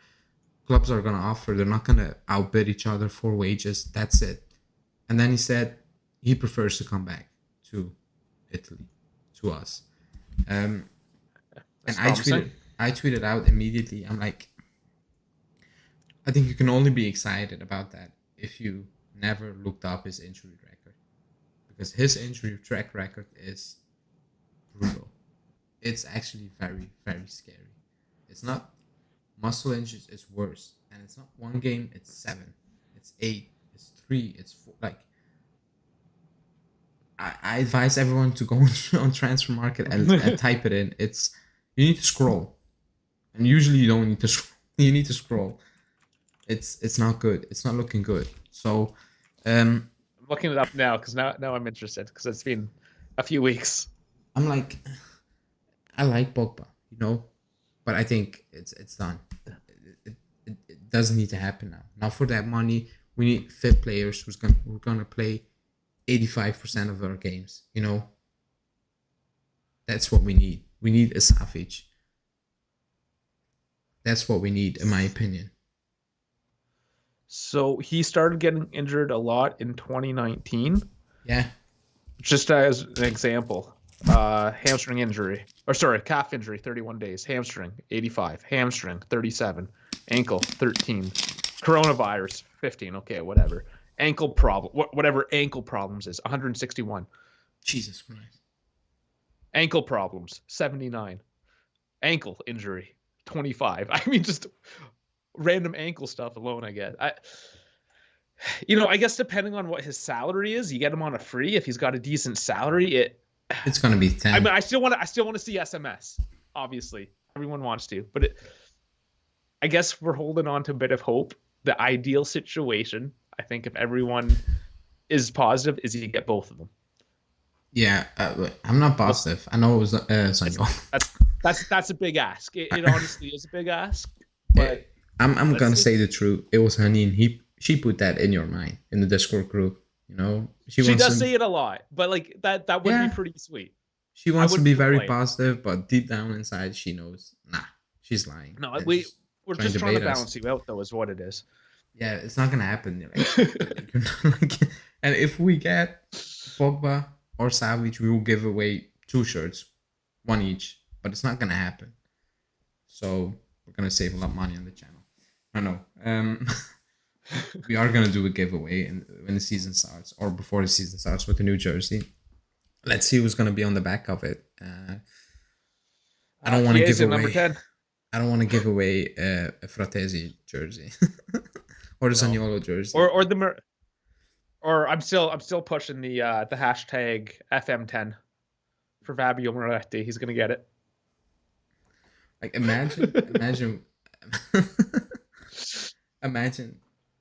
clubs are gonna offer. They're not gonna outbid each other for wages. That's it. And then he said he prefers to come back to Italy, to us. And I tweeted out immediately. I'm like, I think you can only be excited about that if you never looked up his injury record, because his injury track record is brutal. It's actually very, very scary. It's not muscle injuries, it's worse. And it's not one game, it's 7, it's 8, it's 3, it's 4. Like, I advise everyone to go on transfer market and type it in. You need to scroll, and usually you don't need to scroll. You need to scroll. It's not good. It's not looking good. So
I'm looking it up now because now I'm interested because it's been a few weeks.
I'm like, I like Pogba, but I think it's done. It doesn't need to happen now. Now, for that money, we need fit players who's gonna play 85% of our games. That's what we need. We need a Savage. That's what we need, in my opinion.
So he started getting injured a lot in 2019.
Yeah.
Just as an example, hamstring injury, or sorry, calf injury, 31 days. Hamstring, 85. Hamstring, 37. Ankle, 13. Coronavirus, 15. Okay, whatever. Ankle problem, whatever ankle problems is, 161.
Jesus Christ.
Ankle problems, 79. Ankle injury, 25. I mean, just random ankle stuff alone, I guess. I guess depending on what his salary is, you get him on a free. If he's got a decent salary,
it's gonna be 10.
I mean, I still want to see SMS. Obviously, everyone wants to, but I guess we're holding on to a bit of hope. The ideal situation, I think, if everyone is positive, is you get both of them.
Yeah, I'm not positive. I know it was Sanyo.
That's a big ask. It honestly is a big ask. But
I'm gonna say the truth. It was Hanin. She put that in your mind in the Discord group. She
does say it a lot, but like that would be pretty sweet.
She wants to be very positive, but deep down inside, she knows. Nah, she's lying.
No, we're just trying to balance you out, though, is what it is.
Yeah, it's not gonna happen. And if we get Pogba or Savage, we will give away 2 shirts, 1 each. But it's not gonna happen. So we're gonna save a lot of money on the channel. I know. We are gonna do a giveaway when the season starts, or before the season starts, with the new jersey. Let's see who's gonna be on the back of it. I don't want to give away
number 10.
I don't want to give away a Fratesi jersey or the Zaniolo jersey,
or I'm still pushing the hashtag FM10 for Fabio Moretti. He's gonna get it.
Like, imagine.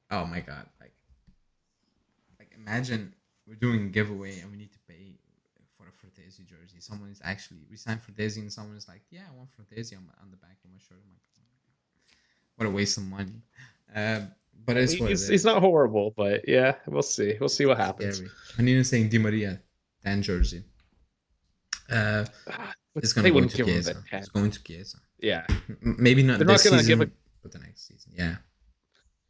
Oh my god! Like imagine we're doing a giveaway and we need to pay for a Fratesi jersey. Someone is actually, we signed Fratesi and someone is like, yeah, I want Fratesi on the back of my shirt. I'm like, oh my god, what a waste of money. But it's what it is.
He's not horrible, but yeah, we'll see. We'll see what happens.
Anina saying Di Maria 10 jersey. It's going to go to Chiesa. It's going to Chiesa.
Yeah.
Maybe not. They're not going to give it, but the next season. Yeah.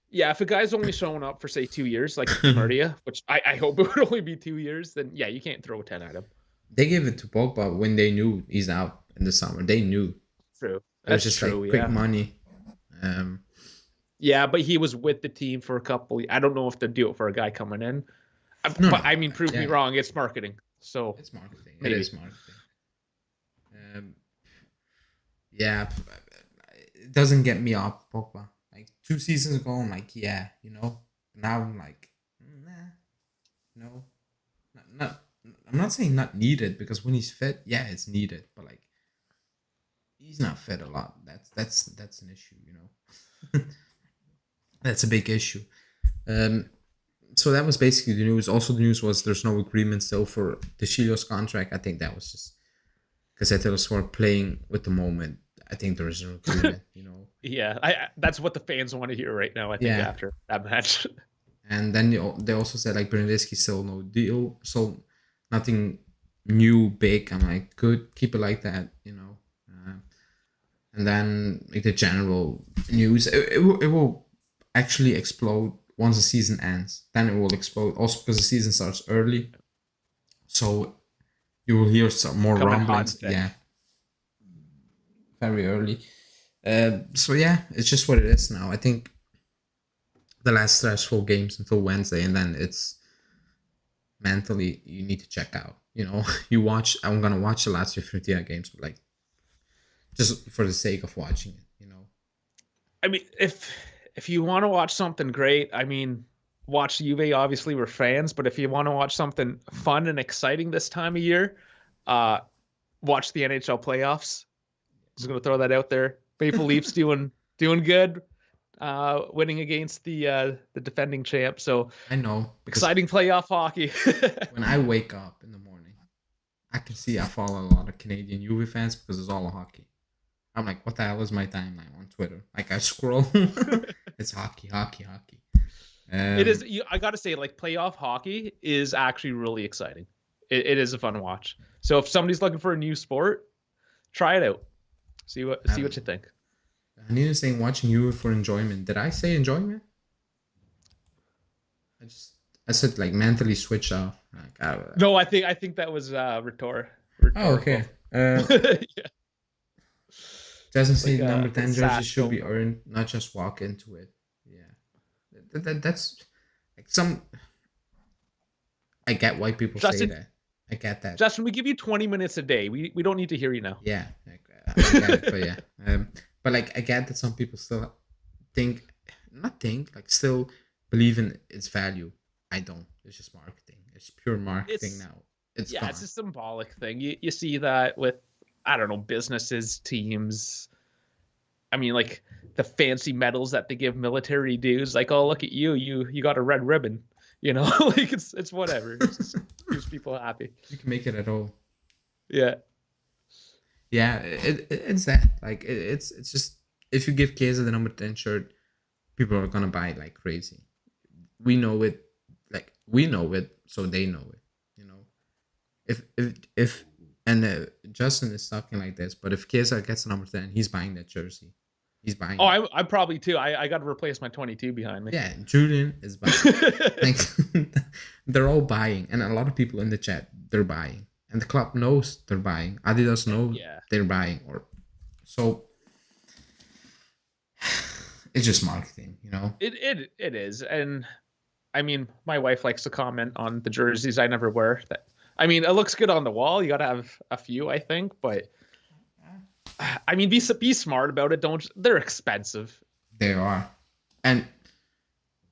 Yeah, if a guy's only showing up for, say, 2 years, like Di Maria, which I hope it would only be 2 years, then yeah, you can't throw a 10 at him.
They gave it to Pogba when they knew he's out in the summer. They knew.
True.
That's just true, like quick money.
Yeah, but he was with the team for a couple. I don't know if they'd do it for a guy coming in. I mean, prove me wrong. It's marketing. So
it's marketing. Maybe. It is marketing. Yeah, it doesn't get me up, Pogba. Like 2 seasons ago, I'm like, yeah, Now I'm like, nah, no, not. I'm not saying not needed, because when he's fit, yeah, it's needed. But like, he's not fit a lot. That's an issue, you know. That's a big issue. Um, so that was basically the news. Also, the news was there's no agreement still for the Chilios contract. I think that was just because Etios were playing with the moment. I think there is an agreement, you know.
Yeah, that's what the fans want to hear right now. I think
Yeah,
after that match.
and then they also said like Bernardeschi still no deal, so nothing new big. I'm like, good, keep it like that, you know. And then like the general news, it will actually explode once the season ends. Then it will explode also because the season starts early, so you will hear some more
Coming hot and
rumblings.
thick.
Yeah, very early. So yeah, it's just what it is now. I think the last stressful games until Wednesday, and then it's mentally you need to check out. You know, you watch. I'm gonna watch the last Fiorentina games, but like just for the sake of watching it. You know.
I mean, if you want to watch something great, I mean, watch Juve. Obviously, we're fans, but if you want to watch something fun and exciting this time of year, uh, watch the NHL playoffs. Just gonna throw that out there. Maple Leafs doing good, winning against the defending champ. So
I know because
exciting playoff hockey.
when I wake up in the morning, I can see I follow a lot of Canadian Juve fans because it's all hockey. I'm like, what the hell is my timeline on Twitter? Like I scroll, it's hockey, hockey, hockey.
It is. I got to say, like playoff hockey is actually really exciting. It is a fun watch. So if somebody's looking for a new sport, try it out. See what you think.
I need to say watching you for enjoyment. Did I say enjoyment? I said like mentally switch off. Like,
No, I think that was rhetorical.
Oh, okay.
Yeah.
Doesn't say
Like,
number 10 jersey should
film.
be earned, not just walk into it. Yeah. That's like some. I get why people say
Justin,
that. I get that.
Justin, we give you 20 minutes a day. We don't need to hear you now.
Yeah. Like, I get it, but yeah. But like I get that some people still like still believe in its value. I don't. It's just marketing. It's pure marketing now. It's gone.
It's a symbolic thing. You see that with, I don't know, businesses, teams. I mean, like the fancy medals that they give military dudes. Like, oh, look at you. You got a red ribbon. You know, like it's whatever. It's just keeps people happy.
You can make it at all.
Yeah.
Yeah, it's that. Like it's just if you give Keza the number 10 shirt, people are gonna buy it like crazy. We know it, like we know it, so they know it. You know, if and Justin is talking like this, but if Keza gets the number 10, he's buying that jersey. He's buying.
Oh, I probably too. I got to replace my 22 behind me.
Yeah, Julian is buying. Like, they're all buying, and a lot of people in the chat they're buying, and the club knows they're buying. Adidas knows they're buying, or so. It's just marketing, you know.
It is, and I mean, my wife likes to comment on the jerseys I never wear. That I mean, it looks good on the wall. You got to have a few, I think, but I mean, be smart about it. They're expensive.
They are, and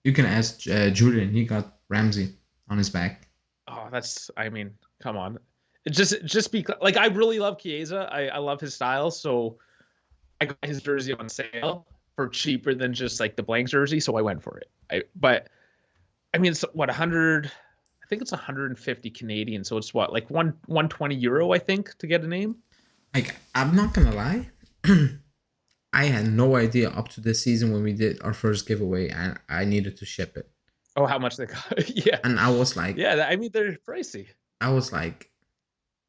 you can ask Julian. He got Ramsey on his back.
Oh, I mean, come on. It just be like I really love Chiesa. I love his style, so I got his jersey on sale for cheaper than just like the blank jersey, so I went for it. But I mean, it's what 100. I think it's 150 Canadian, so it's what like 120 euro, I think, to get a name.
Like, I'm not gonna lie, I had no idea up to this season when we did our first giveaway, and I needed to ship it.
Oh, how much they got? Yeah.
And I was like,
yeah, I mean they're pricey.
I was like,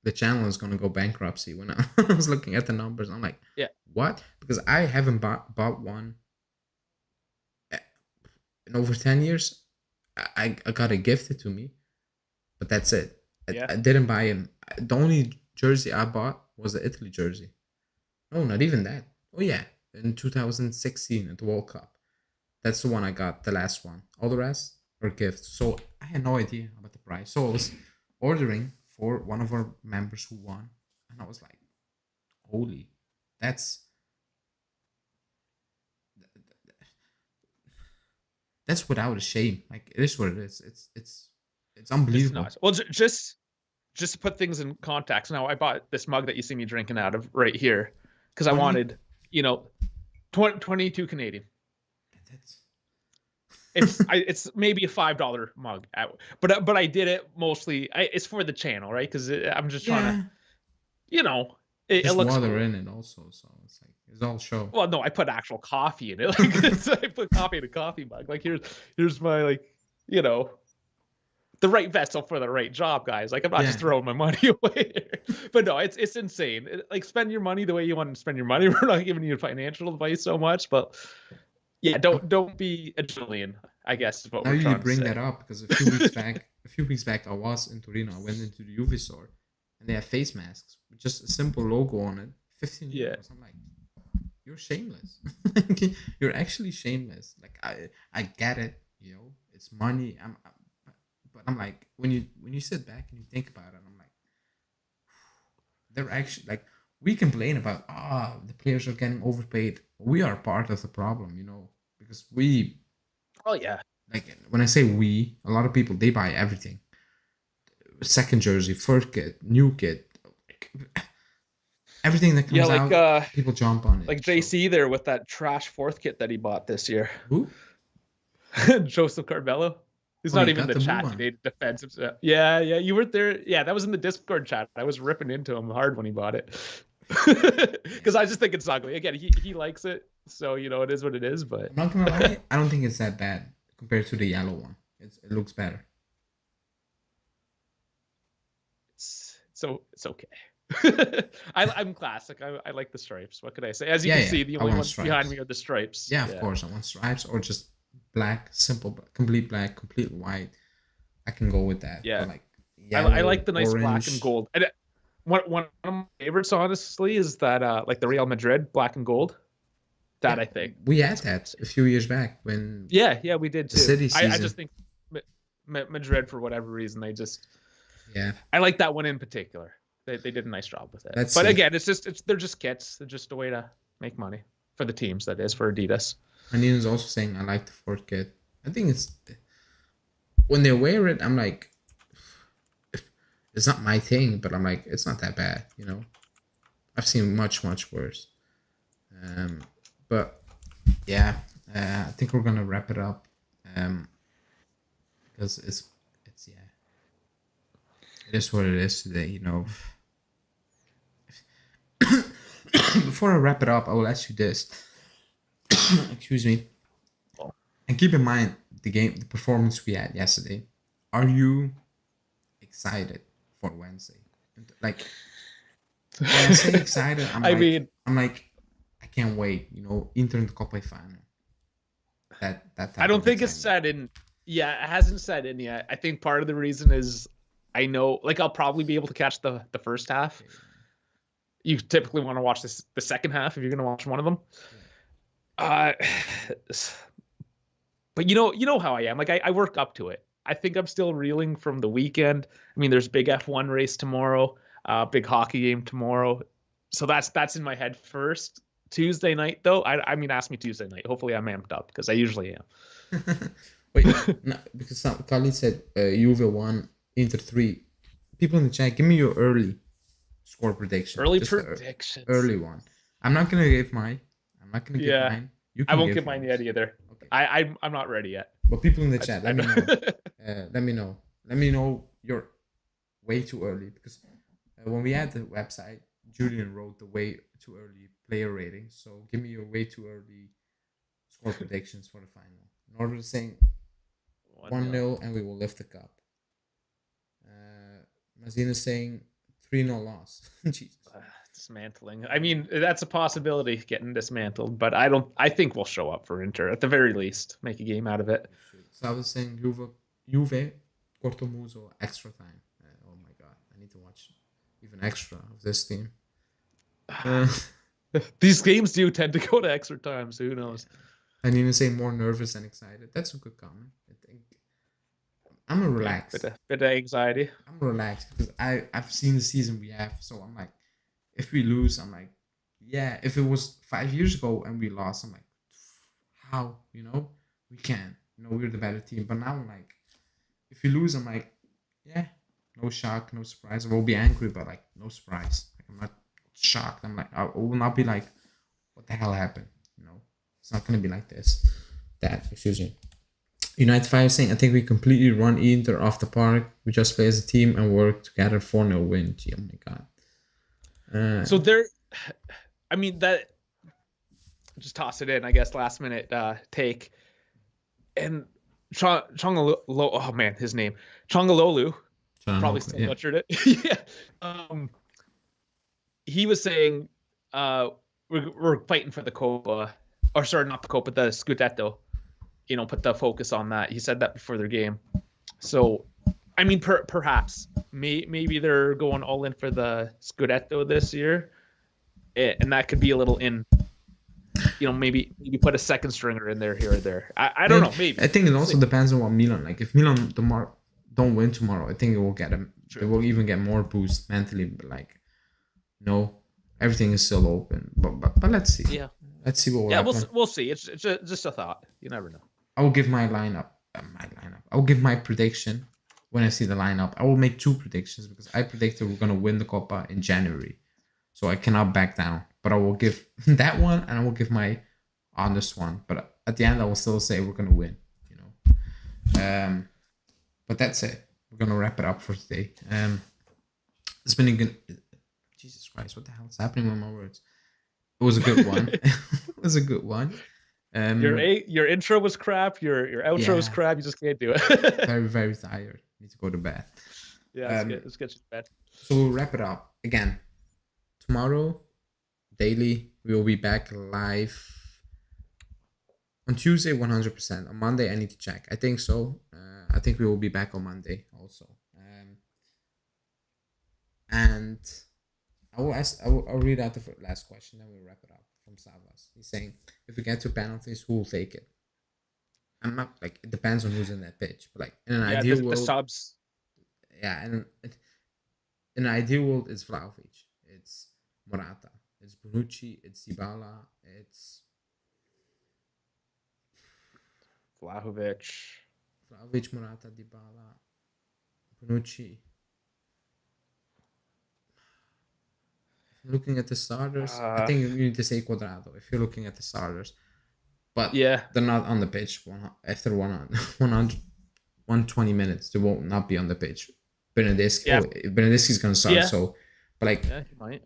the channel is gonna go bankruptcy when I was looking at the numbers. I'm like,
yeah,
what? Because I haven't bought one in over 10 years. I got it gifted to me, but that's it. I didn't buy him. The only jersey I bought was the Italy jersey. No, not even that. Oh yeah, in 2016 at the World Cup. That's the one I got, the last one. All the rest are gifts. So I had no idea about the price. So I was ordering for one of our members who won, and I was like, holy, that's without a shame. Like, it is what it is. It's unbelievable.
Well, just to put things in context. Now, I bought this mug that you see me drinking out of right here. because I
20?
wanted, 22 Canadian.
That's
It's maybe a $5 mug, but I did it mostly. It's for the channel, right? Because I'm just trying to,
yeah.
you know, it
Just
looks
water
cool.
in it also, so it's like it's all show.
Well, no, I put actual coffee in it. Like I put coffee in a coffee mug. Like here's my you know the right vessel for the right job, guys. Like I'm not just
Yeah.
throwing my money away. But no, it's insane. Like spend your money the way you want to spend your money. We're not giving you financial advice so much, but yeah, don't be a Julian, I guess is what
Now
we're
you
trying to
bring
say.
that up because a few weeks back, I was in Torino. I went into the Juve store, and they have face masks with just a simple logo on it, 15
Yeah.
euros. I'm like, you're shameless. You're actually shameless. Like I get it, it's money. But I'm like, when you sit back and you think about it, I'm like, they're actually like, we complain about the players are getting overpaid. We are part of the problem, because we,
Oh yeah.
like, when I say we, a lot of people, they buy everything. Second jersey, first kit, new kit, like, everything that
Yeah,
comes out, people jump on it.
like
So
JC there with that trash fourth kit that he bought this year.
who?
Joseph Carbello. He's
Oh,
not
you
even
got
the
the blue
chat
one.
today to defend himself. Yeah, you weren't there. Yeah, that was in the Discord chat. I was ripping into him hard when he bought it. Because I just think it's ugly. Again, he likes it, so it is what it is. But
I'm not gonna lie, I don't think it's that bad compared to the yellow one. It looks better.
it's okay. I'm classic. I like the stripes. What could I say? As you
Yeah,
can
yeah.
see, the
I
only
want
ones behind
stripes.
me are the stripes.
Yeah, of course. I want stripes or just black, simple, complete black, complete white. I can go with that.
Yeah.
But like
I
yellow,
like the nice black and
orange.
gold. And one of my favorites, honestly, is that like the Real Madrid black and gold. That
Yeah,
I think.
we had that a few years back when
Yeah, we did
the
too.
city
I
season.
just think Madrid, for whatever reason,
Yeah,
I like that one in particular. They did a nice job with it.
let's
But
see.
again, they're just kits. They're just a way to make money for the teams. That is for Adidas.
Anina's also saying I like the Ford kit. I think it's when they wear it, I'm like, it's not my thing, but I'm like, it's not that bad, I've seen much worse. But yeah, I think we're gonna wrap it up, because it's yeah, it is what it is today, Before I wrap it up, I will ask you this. Excuse me. And keep in mind the performance we had yesterday. Are you excited for Wednesday? Like, when I say excited, I'm like, I can't wait. Inter in the Coppa Final. That type
I don't
of
think it's
excitement.
set in. Yeah, it hasn't set in yet. I think part of the reason is I know, like, I'll probably be able to catch the first half. You typically want to watch the second half if you're going to watch one of them. But you know how I am. Like I work up to it. I think I'm still reeling from the weekend. I mean, there's big F1 race tomorrow, big hockey game tomorrow. So that's in my head first. Tuesday night though, I mean, ask me Tuesday night. Hopefully I'm amped up because I usually am.
Wait, no, because Khalid said Juve 1, Inter 3. People in the chat, give me your early score prediction.
Early
Just
predictions.
Early one. I'm not gonna give mine. Give mine. You can
I won't
give
give mine
yours.
yet either.
Okay.
I'm not ready yet.
But people in the chat, let me know. Let me know you're way too early, because when we had the website, Julian wrote the way too early player rating. So give me your way too early score predictions for the final. In order to saying 1-0 and we will lift the cup. Mazina is saying 3-0 loss. Jesus.
Dismantling. I mean, that's a possibility, getting dismantled, but I think we'll show up for Inter at the very least, make a game out of it.
So I was saying Juve, Cortomuso, extra time. Oh my god, I need to watch even extra of this team.
These games do tend to go to extra time, so who knows?
I need to say more nervous than excited. That's a good comment. I think I'm relaxed.
Bit of anxiety.
I'm relaxed because I've seen the season we have, so I'm like, if we lose, I'm like, yeah. If it was 5 years ago and we lost, I'm like, how? We can. We're the better team. But now I'm like, if we lose, I'm like, yeah, no shock, no surprise. I will be angry, but like, no surprise. Like, I'm not shocked. I'm like, I will not be like, what the hell happened? You know, it's not gonna be like this. Excuse me. United 5 saying, I think we completely run Inter off the park. We just play as a team and work together. 4-0 win. Gee, oh my god.
So there, I mean, that, just toss it in, I guess, last minute take. And oh man, his name. Chongalolu. Probably still butchered it. Yeah. He was saying we're fighting for the Copa, or sorry, not the Copa, the Scudetto. You know, put the focus on that. He said that before their game. So, I mean, perhaps maybe they're going all in for the Scudetto this year, and that could be a little in. You know, maybe put a second stringer in there here or there. I don't know. Maybe
I think it also depends on what Milan like. If Milan tomorrow don't win tomorrow, I think it will get them. They will even get more boost mentally. But like, no, everything is still open. But let's see.
Yeah,
let's see what will happen.
We'll see. It's just a thought. You never know.
I will give my lineup. I will give my prediction when I see the lineup. I will make 2 predictions because I predicted we're gonna win the Copa in January, so I cannot back down. But I will give that one, and I will give my honest one. But at the end, I will still say we're gonna win. You know. But that's it. We're gonna wrap it up for today. It's been a good. Jesus Christ, what the hell is happening with my words? It was a good one. It was a good one.
Your intro was crap. Your outro was crap. You just can't do it.
Very, very tired. Need to go to bed.
Yeah, let's get you to bed.
So we'll wrap it up again. Tomorrow, daily, we will be back live on Tuesday, 100%. On Monday, I need to check. I think so. I think we will be back on Monday also. And I'll read out the last question, then we'll wrap it up. From Savas, he's saying, if we get to penalties, who will take it? I'm not like, it depends on who's in that pitch, but like in an ideal world, the
subs.
Yeah, and in an ideal world, it's Vlahovic, it's Morata, it's Bonucci, it's Dybala, it's
Vlahovic,
Morata, Dybala, Bonucci. Looking at the starters, I think you need to say Quadrado if you're looking at the starters. But
yeah,
they're not on the pitch after 120 minutes. They will not be on the pitch. Bernardeschi's going to start. Yeah. So, but like,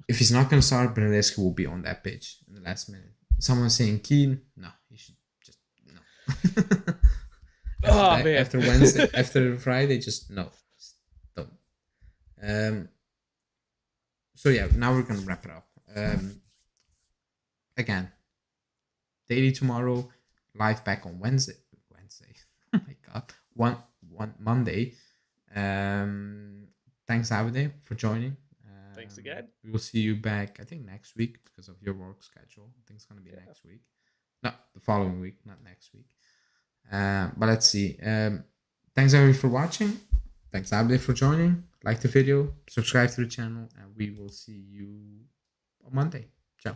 if he's not going to start, Bernardeschi will be on that pitch in the last minute. Someone saying Keane, no, he should just no. After Wednesday, after Friday, just no, just don't. So yeah, now we're gonna wrap it up. Again, daily tomorrow, live back on Wednesday. Oh my god, one Monday. Thanks, Avide, for joining.
Thanks again.
We will see you back, I think, next week because of your work schedule. I think it's gonna be next week, no, the following week, not next week. But let's see. Thanks everybody for watching. Thanks, Avide, for joining. Like the video, subscribe to the channel, and we will see you on Monday. Ciao.